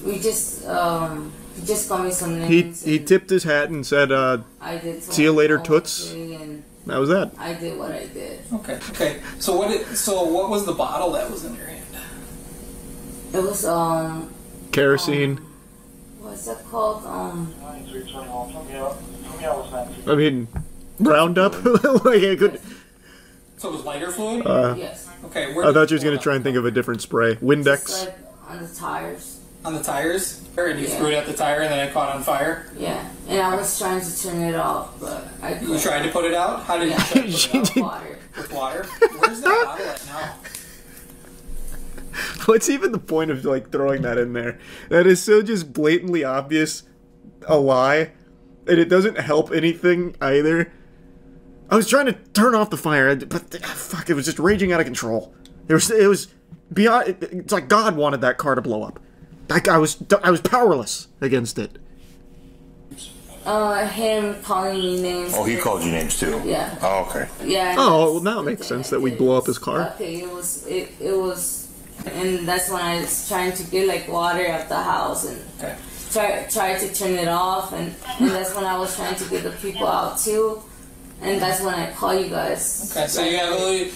we just got me some names. He tipped his hat and said, I did "See you later, toots." and That was that. I did what I did. Okay. Okay. So what was the bottle that was in your hand? It was Kerosene. what's that called? I mean, Roundup. Like it could. So it was lighter fluid? Yes. Okay. I thought you was gonna try and think of a different spray. Windex. Just like on the tires. On the tires? And you threw it at the tire and then it caught on fire? Yeah. And I was trying to turn it off, but I couldn't. You tried to put it out? How did you try to put it out? Water. With water? Where's that bottle at now? What's even the point of like throwing that in there? That is so just blatantly obvious a lie, and it doesn't help anything either. I was trying to turn off the fire, but fuck, it was just raging out of control. It was beyond. It's like God wanted that car to blow up. Like I was powerless against it. Him calling me names. Oh, he called you names too? Yeah. Oh, okay. Yeah. Oh, well, now it makes sense that we'd blow up his car. Okay, it was, and that's when I was trying to get like water out the house and try to turn it off, and that's when I was trying to get the people out too, and that's when I call you guys. Okay, so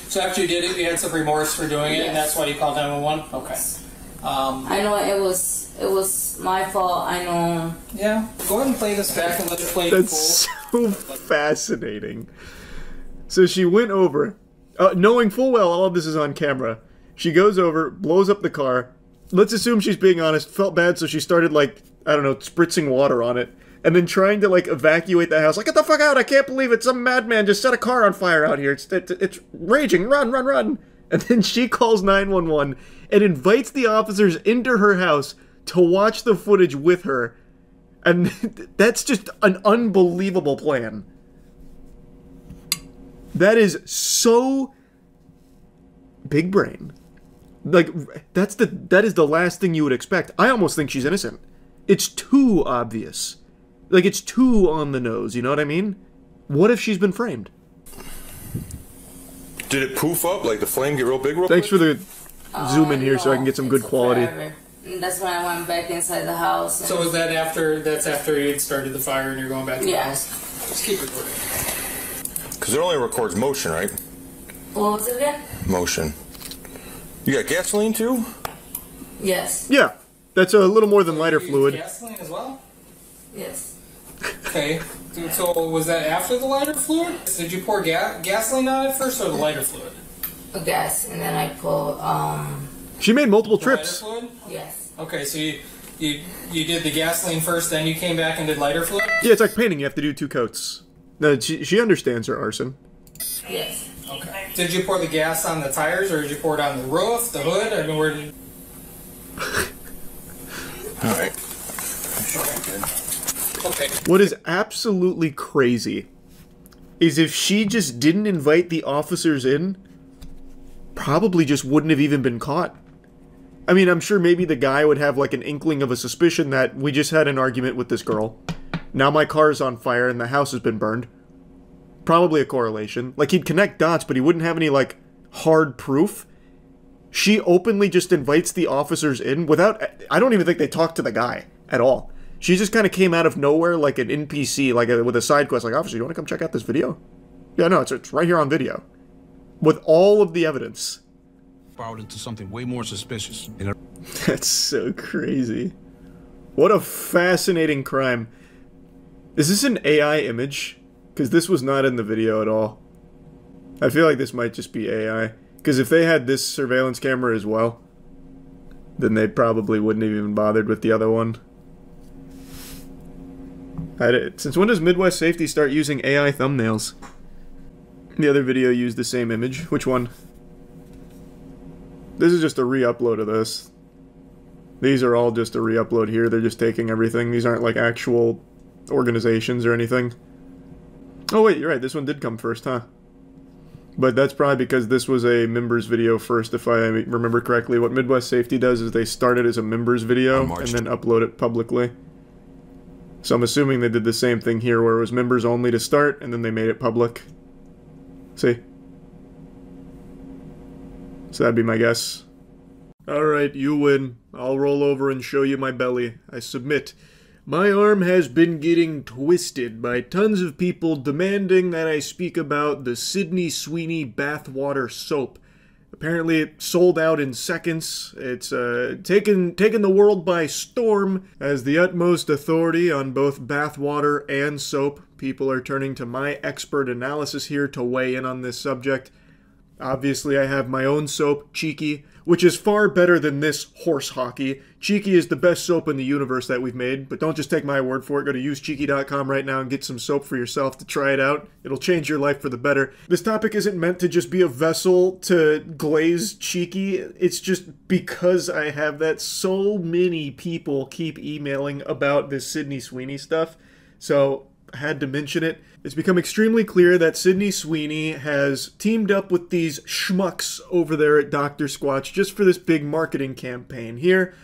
so after you did it, you had some remorse for doing it, and that's why you called 911. Okay. I know it was my fault. I know. Yeah. Go ahead and play this back and let it play. That's so fascinating. So she went over, knowing full well all of this is on camera. She goes over, blows up the car. Let's assume she's being honest. Felt bad, so she started like, I don't know, spritzing water on it, and then trying to like evacuate the house. Like, get the fuck out! I can't believe it. Some madman just set a car on fire out here. It's raging. Run, run, run! And then she calls 911 and invites the officers into her house to watch the footage with her. And that's just an unbelievable plan. That is so big brain. Like, that is the last thing you would expect. I almost think she's innocent. It's too obvious. Like, it's too on the nose, you know what I mean? What if she's been framed? Did it poof up? Like the flame get real big real Thanks quick? for the zoom in here so I can get some good quality. Forever. And that's when I went back inside the house. So was that after you had started the fire and you're going back to the house? Just keep recording. Because it only records motion, right? What was it again? Motion. You got gasoline too? Yes. Yeah, that's a little more than lighter fluid. Gasoline as well? Yes. Okay. So was that after the lighter fluid? Did you pour gasoline on it first or the lighter fluid? Gas, and then I put She made multiple trips. Lighter fluid? Yes. Okay, so you did the gasoline first, then you came back and did lighter fluid? Yeah, it's like painting. You have to do 2 coats. No, she understands her arson. Yes. Okay. Did you pour the gas on the tires, or did you pour it on the roof, the hood? I mean, where did? All right. Okay. What is absolutely crazy is if she just didn't invite the officers in, probably just wouldn't have even been caught. I mean, I'm sure maybe the guy would have like an inkling of a suspicion that we just had an argument with this girl. Now my car's on fire and the house has been burned. Probably a correlation. Like, he'd connect dots, but he wouldn't have any, like, hard proof. She openly just invites the officers in without... I don't even think they talked to the guy at all. She just kind of came out of nowhere like an NPC, like with a side quest. Like, officer, you want to come check out this video? Yeah, no, it's right here on video. With all of the evidence. Borrowed into something way more suspicious. That's so crazy. What a fascinating crime. Is this an AI image? Because this was not in the video at all. I feel like this might just be AI. Because if they had this surveillance camera as well, then they probably wouldn't have even bothered with the other one. Since when does Midwest Safety start using AI thumbnails? The other video used the same image. Which one? This is just a re-upload of this. These are all just a re-upload here. They're just taking everything. These aren't like actual organizations or anything. Oh wait, you're right. This one did come first, huh? But that's probably because this was a members video first, if I remember correctly. What Midwest Safety does is they start it as a members video and then upload it publicly. So I'm assuming they did the same thing here, where it was members only to start, and then they made it public. See? So that'd be my guess. Alright, you win. I'll roll over and show you my belly. I submit. My arm has been getting twisted by tons of people demanding that I speak about the Sydney Sweeney Bathwater soap. Apparently it sold out in seconds. It's taken the world by storm. As the utmost authority on both bathwater and soap, people are turning to my expert analysis here to weigh in on this subject. Obviously, I have my own soap, Cheeky, which is far better than this horse hockey. Cheeky is the best soap in the universe that we've made, but don't just take my word for it. Go to usecheeky.com right now and get some soap for yourself to try it out. It'll change your life for the better. This topic isn't meant to just be a vessel to glaze Cheeky. It's just because I have that, so many people keep emailing about this Sydney Sweeney stuff, so I had to mention it. It's become extremely clear that Sydney Sweeney has teamed up with these schmucks over there at Dr. Squatch just for this big marketing campaign here.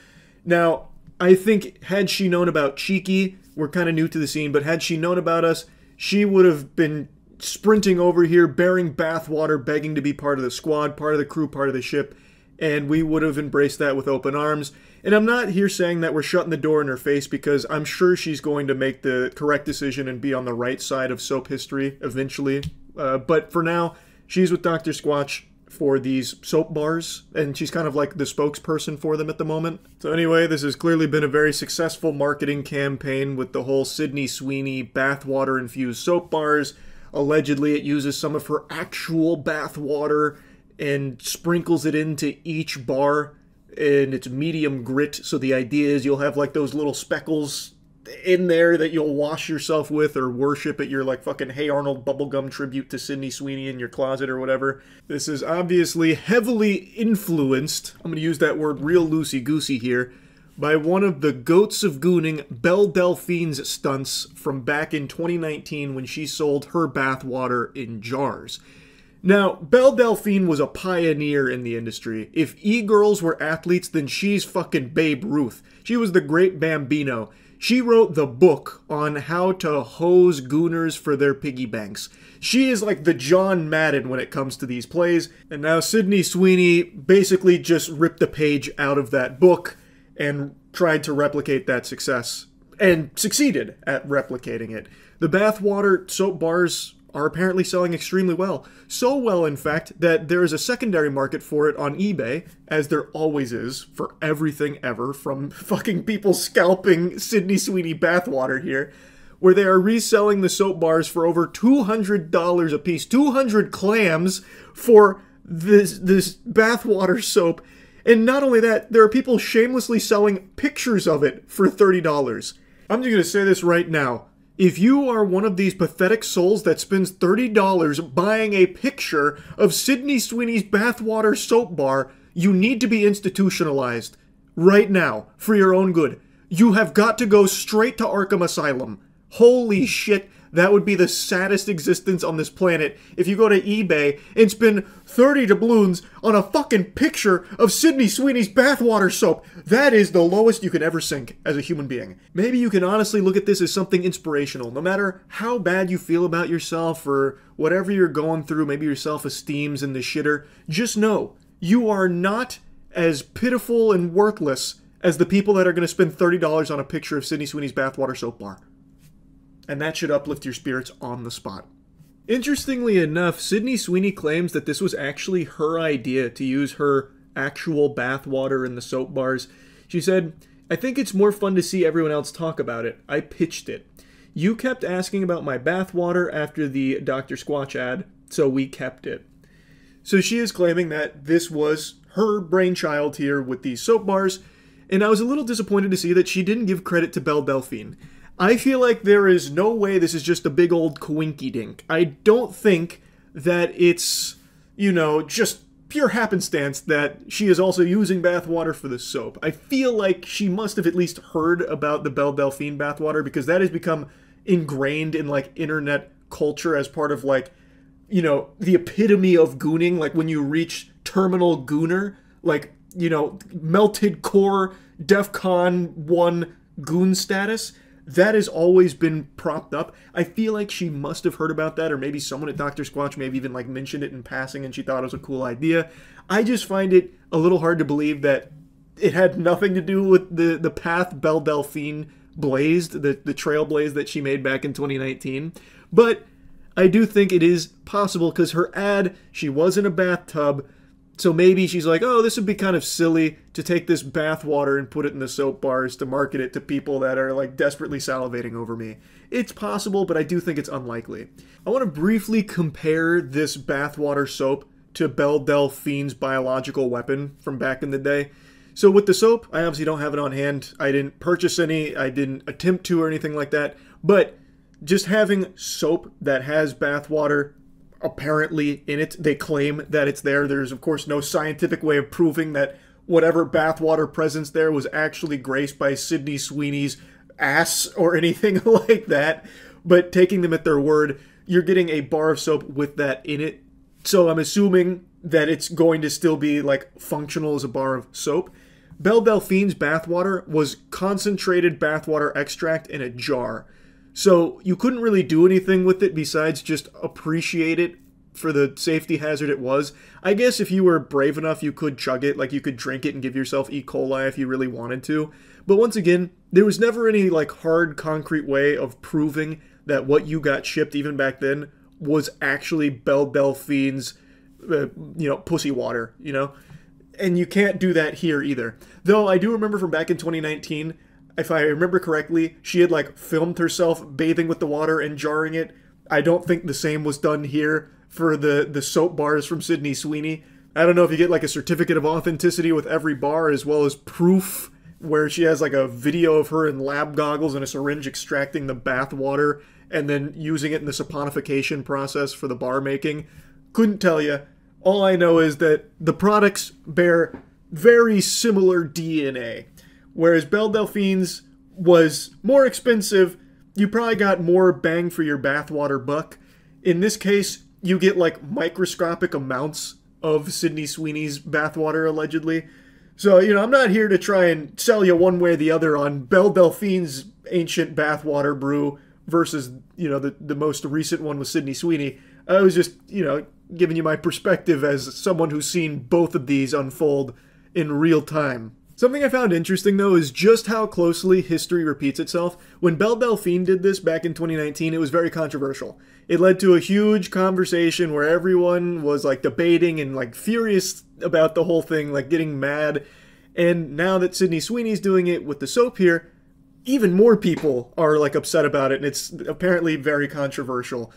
Now, I think had she known about Cheeky, we're kind of new to the scene, but had she known about us, she would have been sprinting over here, bearing bathwater, begging to be part of the squad, part of the crew, part of the ship, and we would have embraced that with open arms. And I'm not here saying that we're shutting the door in her face, because I'm sure she's going to make the correct decision and be on the right side of soap history eventually. But for now, she's with Dr. Squatch for these soap bars, and she's kind of like the spokesperson for them at the moment. So anyway, this has clearly been a very successful marketing campaign with the whole Sydney Sweeney bathwater-infused soap bars. Allegedly, it uses some of her actual bathwater and sprinkles it into each bar, and it's medium grit, so the idea is you'll have like those little speckles in there that you'll wash yourself with or worship at your like fucking Hey Arnold bubblegum tribute to Sydney Sweeney in your closet or whatever. This is obviously heavily influenced, I'm gonna use that word real loosey-goosey here, by one of the goats of gooning, Belle Delphine's stunts from back in 2019 when she sold her bathwater in jars. Now, Belle Delphine was a pioneer in the industry. If e-girls were athletes, then she's fucking Babe Ruth. She was the great Bambino. She wrote the book on how to hose gooners for their piggy banks. She is like the John Madden when it comes to these plays, and now Sydney Sweeney basically just ripped a page out of that book and tried to replicate that success, and succeeded at replicating it. The bathwater soap bars are apparently selling extremely well. So well, in fact, that there is a secondary market for it on eBay, as there always is for everything ever, from fucking people scalping Sydney Sweeney bathwater here, where they are reselling the soap bars for over $200 a piece. 200 clams for this bathwater soap. And not only that, there are people shamelessly selling pictures of it for $30. I'm just going to say this right now. If you are one of these pathetic souls that spends $30 buying a picture of Sydney Sweeney's bathwater soap bar, you need to be institutionalized right now for your own good. You have got to go straight to Arkham Asylum. Holy shit, that would be the saddest existence on this planet if you go to eBay and spend 30 doubloons on a fucking picture of Sydney Sweeney's bathwater soap. That is the lowest you can ever sink as a human being. Maybe you can honestly look at this as something inspirational. No matter how bad you feel about yourself or whatever you're going through, maybe your self-esteem's in the shitter, just know you are not as pitiful and worthless as the people that are going to spend $30 on a picture of Sydney Sweeney's bathwater soap bar. And that should uplift your spirits on the spot. Interestingly enough, Sydney Sweeney claims that this was actually her idea to use her actual bathwater in the soap bars. She said, "I think it's more fun to see everyone else talk about it. I pitched it. You kept asking about my bathwater after the Dr. Squatch ad, so we kept it." So she is claiming that this was her brainchild here with these soap bars, and I was a little disappointed to see that she didn't give credit to Belle Delphine. I feel like there is no way this is just a big old coinky-dink. I don't think that it's, you know, just pure happenstance that she is also using bathwater for the soap. I feel like she must have at least heard about the Belle Delphine bathwater, because that has become ingrained in, like, internet culture as part of, like, you know, the epitome of gooning. Like, when you reach terminal gooner, like, you know, melted core DEFCON 1 goon status, that has always been propped up. I feel like she must have heard about that, or maybe someone at Dr. Squatch maybe even, like, mentioned it in passing and she thought it was a cool idea. I just find it a little hard to believe that it had nothing to do with the path Belle Delphine blazed, the trailblaze that she made back in 2019. But I do think it is possible, because her ad, she was in a bathtub, so maybe she's like, oh, this would be kind of silly to take this bath water and put it in the soap bars to market it to people that are, like, desperately salivating over me. It's possible, but I do think it's unlikely. I want to briefly compare this bathwater soap to Belle Delphine's biological weapon from back in the day. So with the soap, I obviously don't have it on hand. I didn't purchase any, I didn't attempt to or anything like that, but just having soap that has bathwater apparently in it, they claim that it's there. There's, of course, no scientific way of proving that whatever bathwater presence there was actually graced by Sydney Sweeney's ass or anything like that. But taking them at their word, you're getting a bar of soap with that in it. So I'm assuming that it's going to still be, like, functional as a bar of soap. Belle Delphine's bathwater was concentrated bathwater extract in a jar. So you couldn't really do anything with it besides just appreciate it for the safety hazard it was. I guess if you were brave enough, you could chug it, like you could drink it and give yourself E. coli if you really wanted to. But once again, there was never any, like, hard, concrete way of proving that what you got shipped even back then was actually Belle Delphine's, you know, pussy water, you know? And you can't do that here either. Though I do remember from back in 2019, if I remember correctly, she had, like, filmed herself bathing with the water and jarring it. I don't think the same was done here for the soap bars from Sydney Sweeney. I don't know if you get, like, a certificate of authenticity with every bar, as well as proof where she has, like, a video of her in lab goggles and a syringe extracting the bath water and then using it in the saponification process for the bar making. Couldn't tell you. All I know is that the products bear very similar DNA. Whereas Belle Delphine's was more expensive, you probably got more bang for your bathwater buck. In this case, you get, like, microscopic amounts of Sydney Sweeney's bathwater, allegedly. So, you know, I'm not here to try and sell you one way or the other on Belle Delphine's ancient bathwater brew versus, you know, the most recent one with Sydney Sweeney. I was just, you know, giving you my perspective as someone who's seen both of these unfold in real time. Something I found interesting, though, is just how closely history repeats itself. When Belle Delphine did this back in 2019, it was very controversial. It led to a huge conversation where everyone was, like, debating and, like, furious about the whole thing, like, getting mad. And now that Sydney Sweeney's doing it with the soap here, even more people are, like, upset about it, and it's apparently very controversial.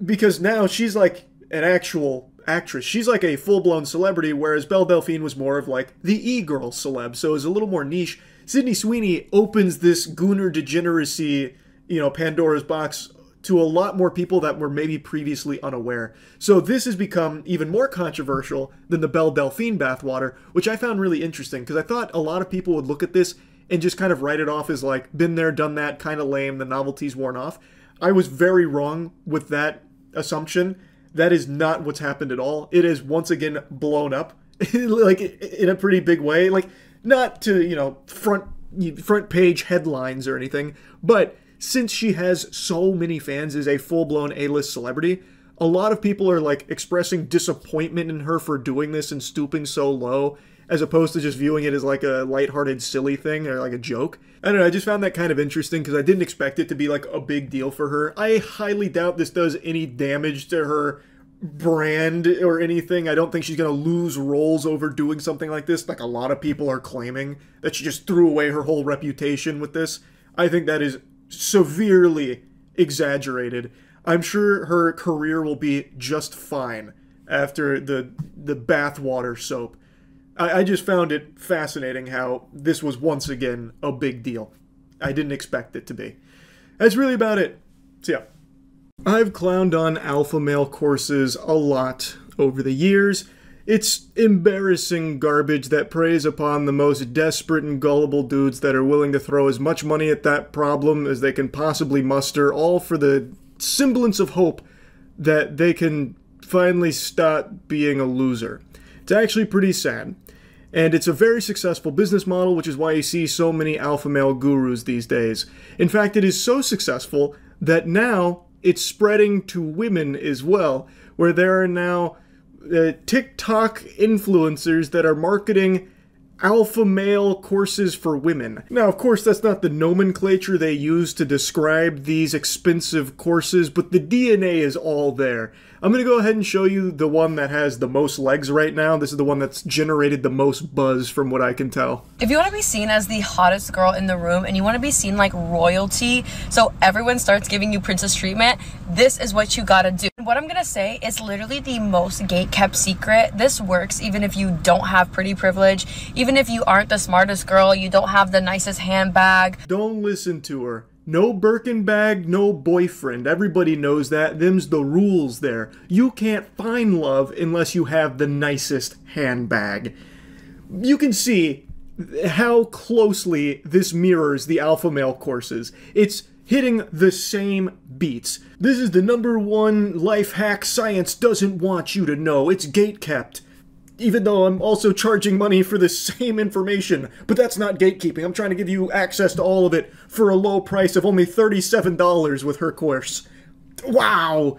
Because now she's, like, an actual actress. She's like a full-blown celebrity, whereas Belle Delphine was more of, like, the e-girl celeb, so it was a little more niche. Sydney Sweeney opens this gooner degeneracy, you know, Pandora's box to a lot more people that were maybe previously unaware. So this has become even more controversial than the Belle Delphine bathwater, which I found really interesting, because I thought a lot of people would look at this and just kind of write it off as, like, been there, done that, kind of lame, the novelty's worn off. I was very wrong with that assumption. That is not what's happened at all. It is once again blown up, like, in a pretty big way. Like, not to, you know, front page headlines or anything, but since she has so many fans as a full-blown A-list celebrity, a lot of people are, like, expressing disappointment in her for doing this and stooping so low, as opposed to just viewing it as, like, a lighthearted, silly thing or, like, a joke. I don't know, I just found that kind of interesting because I didn't expect it to be, like, a big deal for her. I highly doubt this does any damage to her brand or anything. I don't think she's going to lose roles over doing something like this, like a lot of people are claiming that she just threw away her whole reputation with this. I think that is severely exaggerated. I'm sure her career will be just fine after the Bathwater soap. I just found it fascinating how this was once again a big deal. I didn't expect it to be. That's really about it. So yeah. I've clowned on alpha male courses a lot over the years. It's embarrassing garbage that preys upon the most desperate and gullible dudes that are willing to throw as much money at that problem as they can possibly muster, all for the semblance of hope that they can finally stop being a loser. It's actually pretty sad. And it's a very successful business model, which is why you see so many alpha male gurus these days. In fact, it is so successful that now it's spreading to women as well, where there are now TikTok influencers that are marketing alpha male courses for women. Now, of course, that's not the nomenclature they use to describe these expensive courses, but the DNA is all there. I'm going to go ahead and show you the one that has the most legs right now. This is the one that's generated the most buzz from what I can tell. If you want to be seen as the hottest girl in the room and you want to be seen like royalty, so everyone starts giving you princess treatment, this is what you gotta do. What I'm gonna say is literally the most gate-kept secret. This works even if you don't have pretty privilege, even if you aren't the smartest girl, you don't have the nicest handbag. Don't listen to her. No Birkin bag, no boyfriend. Everybody knows that. Them's the rules there. You can't find love unless you have the nicest handbag. You can see how closely this mirrors the alpha male courses. It's hitting the same beats. This is the #1 life hack science doesn't want you to know. It's gate-kept. Even though I'm also charging money for the same information. But that's not gatekeeping. I'm trying to give you access to all of it for a low price of only $37 with her course. Wow!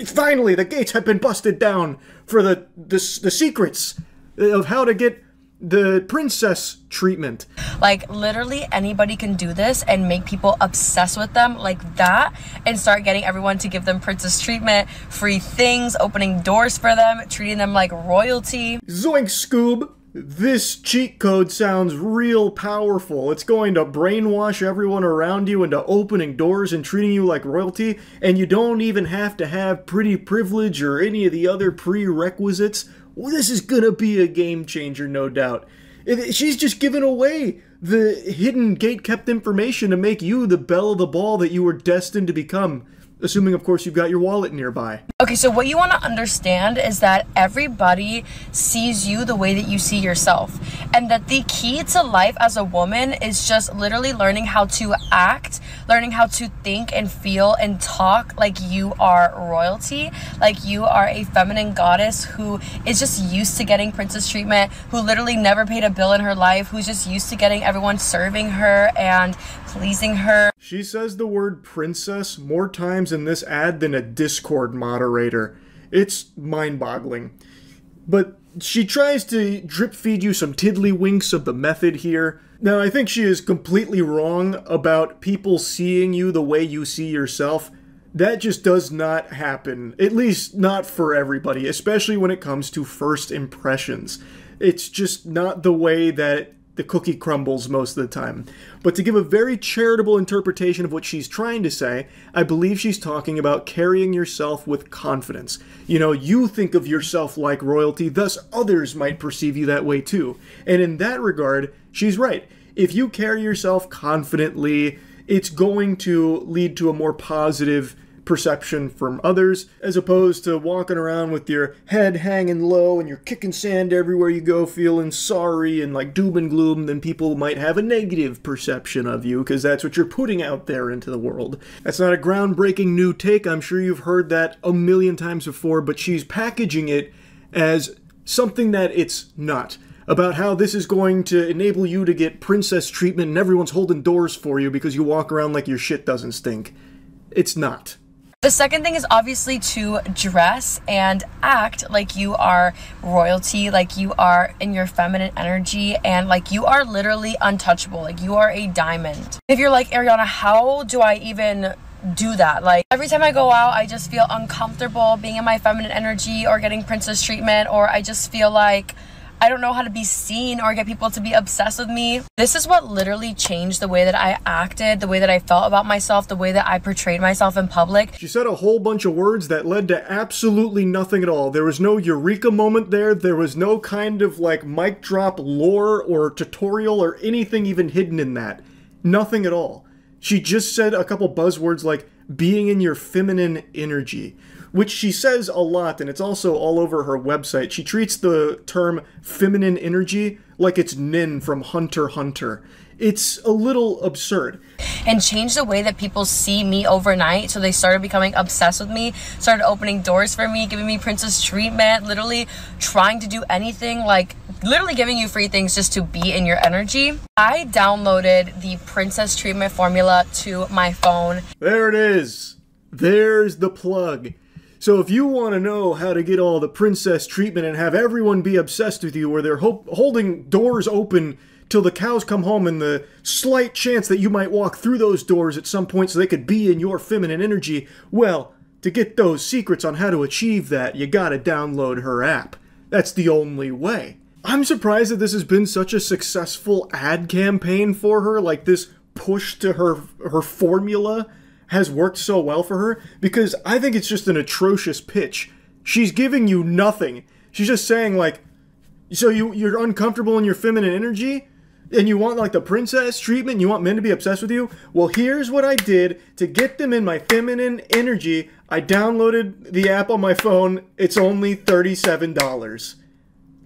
Finally, the gates have been busted down for the secrets of how to get the princess treatment. Like, literally anybody can do this and make people obsessed with them like that and start getting everyone to give them princess treatment, free things, opening doors for them, treating them like royalty. Zoink, Scoob! This cheat code sounds real powerful. It's going to brainwash everyone around you into opening doors and treating you like royalty, and you don't even have to have pretty privilege or any of the other prerequisites. Well, this is gonna be a game changer, no doubt. She's just giving away the hidden gate-kept information to make you the belle of the ball that you were destined to become. Assuming, of course, you've got your wallet nearby. Okay, so what you want to understand is that everybody sees you the way that you see yourself. And that the key to life as a woman is just literally learning how to act, learning how to think and feel and talk like you are royalty, like you are a feminine goddess who is just used to getting princess treatment, who literally never paid a bill in her life, who's just used to getting everyone serving her and pleasing her. She says the word princess more times in this ad than a Discord moderator. It's mind-boggling. But she tries to drip-feed you some tiddlywinks of the method here. Now, I think she is completely wrong about people seeing you the way you see yourself. That just does not happen, at least not for everybody, especially when it comes to first impressions. It's just not the way that the cookie crumbles most of the time. But to give a very charitable interpretation of what she's trying to say, I believe she's talking about carrying yourself with confidence. You know, you think of yourself like royalty, thus others might perceive you that way too. And in that regard, she's right. If you carry yourself confidently, it's going to lead to a more positive perception from others, as opposed to walking around with your head hanging low and you're kicking sand everywhere you go, feeling sorry and like doom and gloom. Then people might have a negative perception of you because that's what you're putting out there into the world. That's not a groundbreaking new take. I'm sure you've heard that a million times before, but she's packaging it as something that it's not. About how this is going to enable you to get princess treatment and everyone's holding doors for you because you walk around like your shit doesn't stink. It's not. The second thing is obviously to dress and act like you are royalty, like you are in your feminine energy, and like you are literally untouchable, like you are a diamond. If you're like, Ariana, how do I even do that. Like, every time I go out, I just feel uncomfortable being in my feminine energy or getting princess treatment, or I just feel like I don't know how to be seen or get people to be obsessed with me. This is what literally changed the way that I acted, the way that I felt about myself, the way that I portrayed myself in public. She said a whole bunch of words that led to absolutely nothing at all. There was no eureka moment there. There was no kind of like mic drop lore or tutorial or anything even hidden in that. Nothing at all. She just said a couple buzzwords like being in your feminine energy, which she says a lot, and it's also all over her website. She treats the term feminine energy like it's Nin from Hunter x Hunter. It's a little absurd. And changed the way that people see me overnight, so they started becoming obsessed with me, started opening doors for me, giving me princess treatment, literally trying to do anything, like literally giving you free things just to be in your energy. I downloaded the princess treatment formula to my phone. There it is. There's the plug. So if you want to know how to get all the princess treatment and have everyone be obsessed with you, where they're holding doors open till the cows come home, and the slight chance that you might walk through those doors at some point so they could be in your feminine energy, well, to get those secrets on how to achieve that, you gotta download her app. That's the only way. I'm surprised that this has been such a successful ad campaign for her, like this push to her formula has worked so well for her, because I think it's just an atrocious pitch. She's giving you nothing. She's just saying, like, so you're uncomfortable in your feminine energy, and you want, like, the princess treatment, you want men to be obsessed with you? Well, here's what I did to get them in my feminine energy. I downloaded the app on my phone. It's only $37.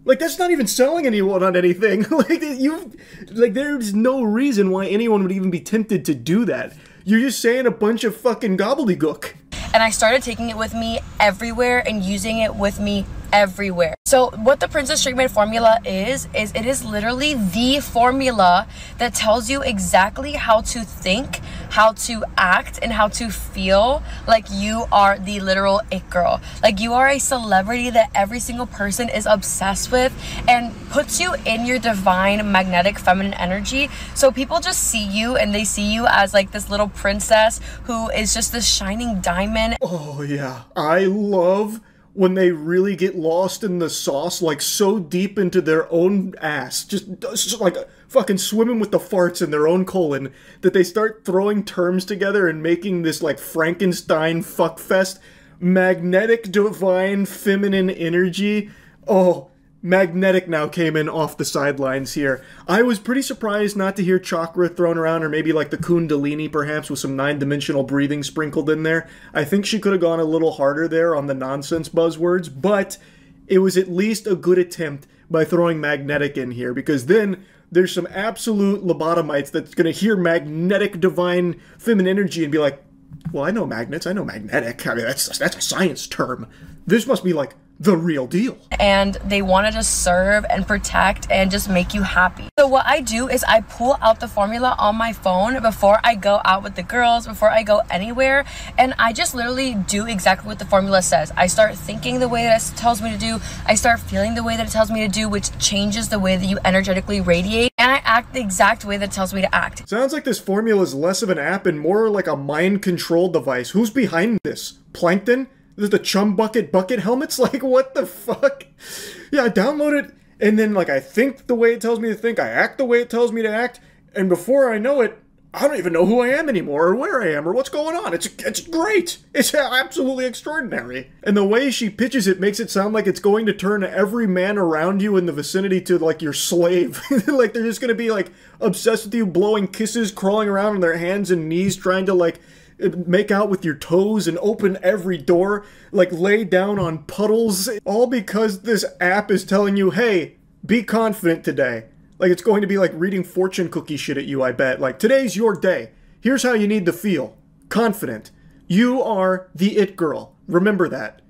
Like, that's not even selling anyone on anything. Like, there's no reason why anyone would even be tempted to do that. You're just saying a bunch of fucking gobbledygook. And I started taking it with me everywhere and using it with me everywhere. So what the princess treatment formula is it is literally the formula that tells you exactly how to think, how to act, and how to feel like you are the literal it girl. Like you are a celebrity that every single person is obsessed with, and puts you in your divine magnetic feminine energy. So people just see you and they see you as like this little princess who is just this shining diamond. Oh yeah, I love when they really get lost in the sauce, like so deep into their own ass, just like fucking swimming with the farts in their own colon, that they start throwing terms together and making this like Frankenstein fuckfest. Magnetic divine feminine energy. Oh, magnetic now came in off the sidelines here. I was pretty surprised not to hear chakra thrown around, or maybe like the kundalini perhaps with some 9-dimensional breathing sprinkled in there. I think she could have gone a little harder there on the nonsense buzzwords, but it was at least a good attempt by throwing magnetic in here, because then there's some absolute lobotomites that's going to hear magnetic divine feminine energy and be like, well, I know magnets, I know magnetic. I mean, that's a science term. This must be like the real deal. And they want to just serve and protect and just make you happy. So what I do is I pull out the formula on my phone before I go out with the girls, before I go anywhere, and I just literally do exactly what the formula says. I start thinking the way that it tells me to do, I start feeling the way that it tells me to do, which changes the way that you energetically radiate, and I act the exact way that it tells me to act. Sounds like this formula is less of an app and more like a mind control device. Who's behind this? Plankton? Is it the chum bucket helmets? Like, what the fuck? Yeah, I download it, and then, like, I think the way it tells me to think, I act the way it tells me to act, and before I know it, I don't even know who I am anymore, or where I am, or what's going on. It's great. It's absolutely extraordinary. And the way she pitches it makes it sound like it's going to turn every man around you in the vicinity to, like, your slave. Like, they're just gonna be, like, obsessed with you, blowing kisses, crawling around on their hands and knees, trying to, like, make out with your toes and open every door, like lay down on puddles, all because this app is telling you, hey, be confident today. Like it's going to be like reading fortune cookie shit at you, I bet. Like, today's your day. Here's how you need to feel. Confident. You are the it girl. Remember that.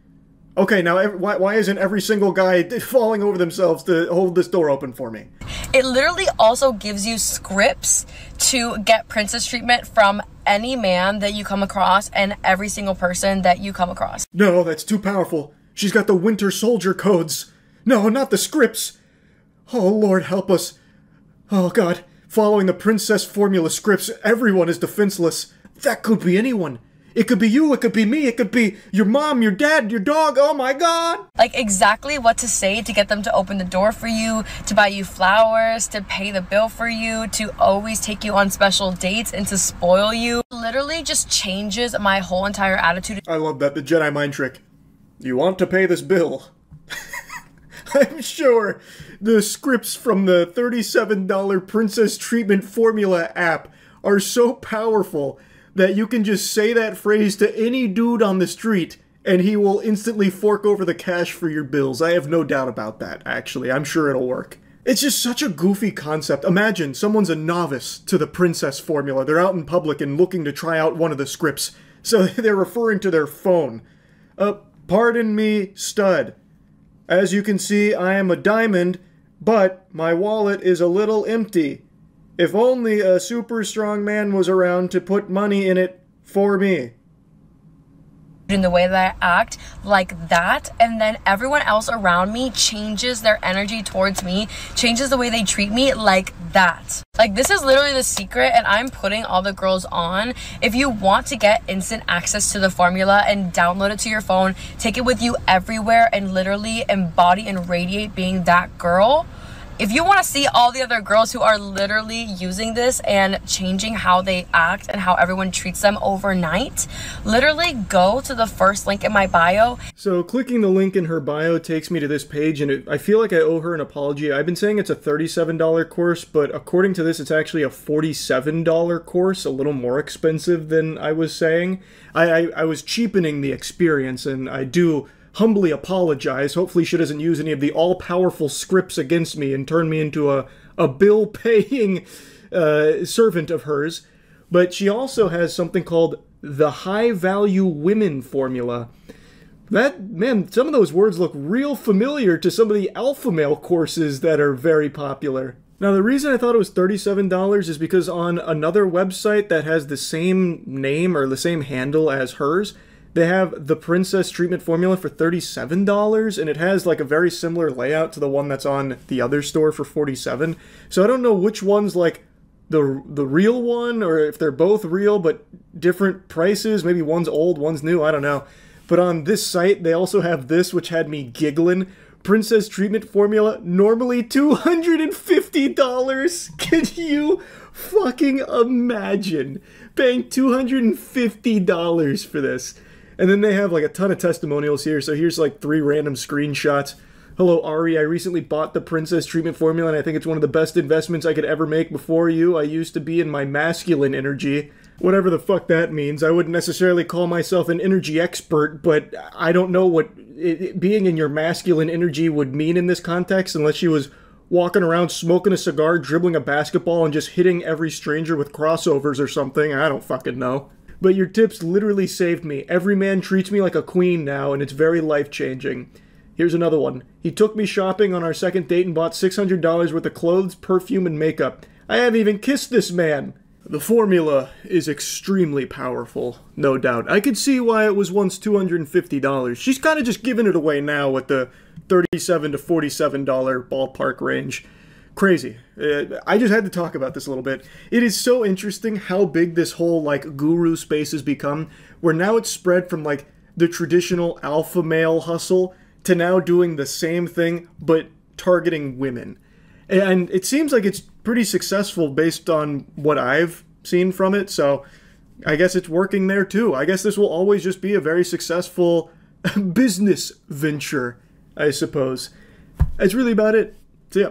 Okay, now why isn't every single guy falling over themselves to hold this door open for me? It literally also gives you scripts to get princess treatment from any man that you come across and every single person that you come across. No, that's too powerful. She's got the Winter Soldier codes. No, not the scripts. Oh, Lord, help us. Oh, God. Following the princess formula scripts, everyone is defenseless. That could be anyone. It could be you, it could be me, it could be your mom, your dad, your dog, oh my god! Like exactly what to say to get them to open the door for you, to buy you flowers, to pay the bill for you, to always take you on special dates and to spoil you. Literally just changes my whole entire attitude. I love that, the Jedi mind trick. You want to pay this bill? I'm sure the scripts from the $37 Princess Treatment Formula app are so powerful that you can just say that phrase to any dude on the street and he will instantly fork over the cash for your bills. I have no doubt about that, actually. I'm sure it'll work. It's just such a goofy concept. Imagine someone's a novice to the princess formula. They're out in public and looking to try out one of the scripts. So they're referring to their phone. Pardon me, stud. As you can see, I am a diamond, but my wallet is a little empty. If only a super strong man was around to put money in it for me. In the way that I act like that, and then everyone else around me changes their energy towards me, changes the way they treat me like that. Like this is literally the secret, and I'm putting all the girls on. If you want to get instant access to the formula and download it to your phone, take it with you everywhere and literally embody and radiate being that girl. If you want to see all the other girls who are literally using this and changing how they act and how everyone treats them overnight, literally go to the first link in my bio. So clicking the link in her bio takes me to this page, and I feel like I owe her an apology. I've been saying it's a $37 course, but according to this, it's actually a $47 course, a little more expensive than I was saying. I was cheapening the experience, and I do humbly apologize. Hopefully she doesn't use any of the all-powerful scripts against me and turn me into a bill-paying servant of hers. But she also has something called the High-Value Women Formula. Man, some of those words look real familiar to some of the alpha male courses that are very popular. Now, the reason I thought it was $37 is because on another website that has the same name or the same handle as hers, they have the Princess Treatment Formula for $37, and it has like a very similar layout to the one that's on the other store for $47. So I don't know which one's like the real one, or if they're both real but different prices. Maybe one's old, one's new, I don't know. But on this site, they also have this, which had me giggling. Princess Treatment Formula, normally $250. Can you fucking imagine paying $250 for this? And then they have like a ton of testimonials here. So here's like 3 random screenshots. Hello, Ari. I recently bought the Princess Treatment Formula, and I think it's one of the best investments I could ever make before you. I used to be in my masculine energy. Whatever the fuck that means. I wouldn't necessarily call myself an energy expert, but I don't know what being in your masculine energy would mean in this context unless she was walking around smoking a cigar, dribbling a basketball, and just hitting every stranger with crossovers or something. I don't fucking know. But your tips literally saved me. Every man treats me like a queen now, and it's very life-changing. Here's another one. He took me shopping on our second date and bought $600 worth of clothes, perfume, and makeup. I haven't even kissed this man. The formula is extremely powerful, no doubt. I could see why it was once $250. She's kind of just giving it away now with the $37 to $47 ballpark range. Crazy. I just had to talk about this a little bit. It is so interesting how big this whole like guru space has become, where now it's spread from like the traditional alpha male hustle to now doing the same thing but targeting women. And it seems like it's pretty successful based on what I've seen from it, so I guess it's working there too. I guess this will always just be a very successful business venture, I suppose. That's really about it. See ya.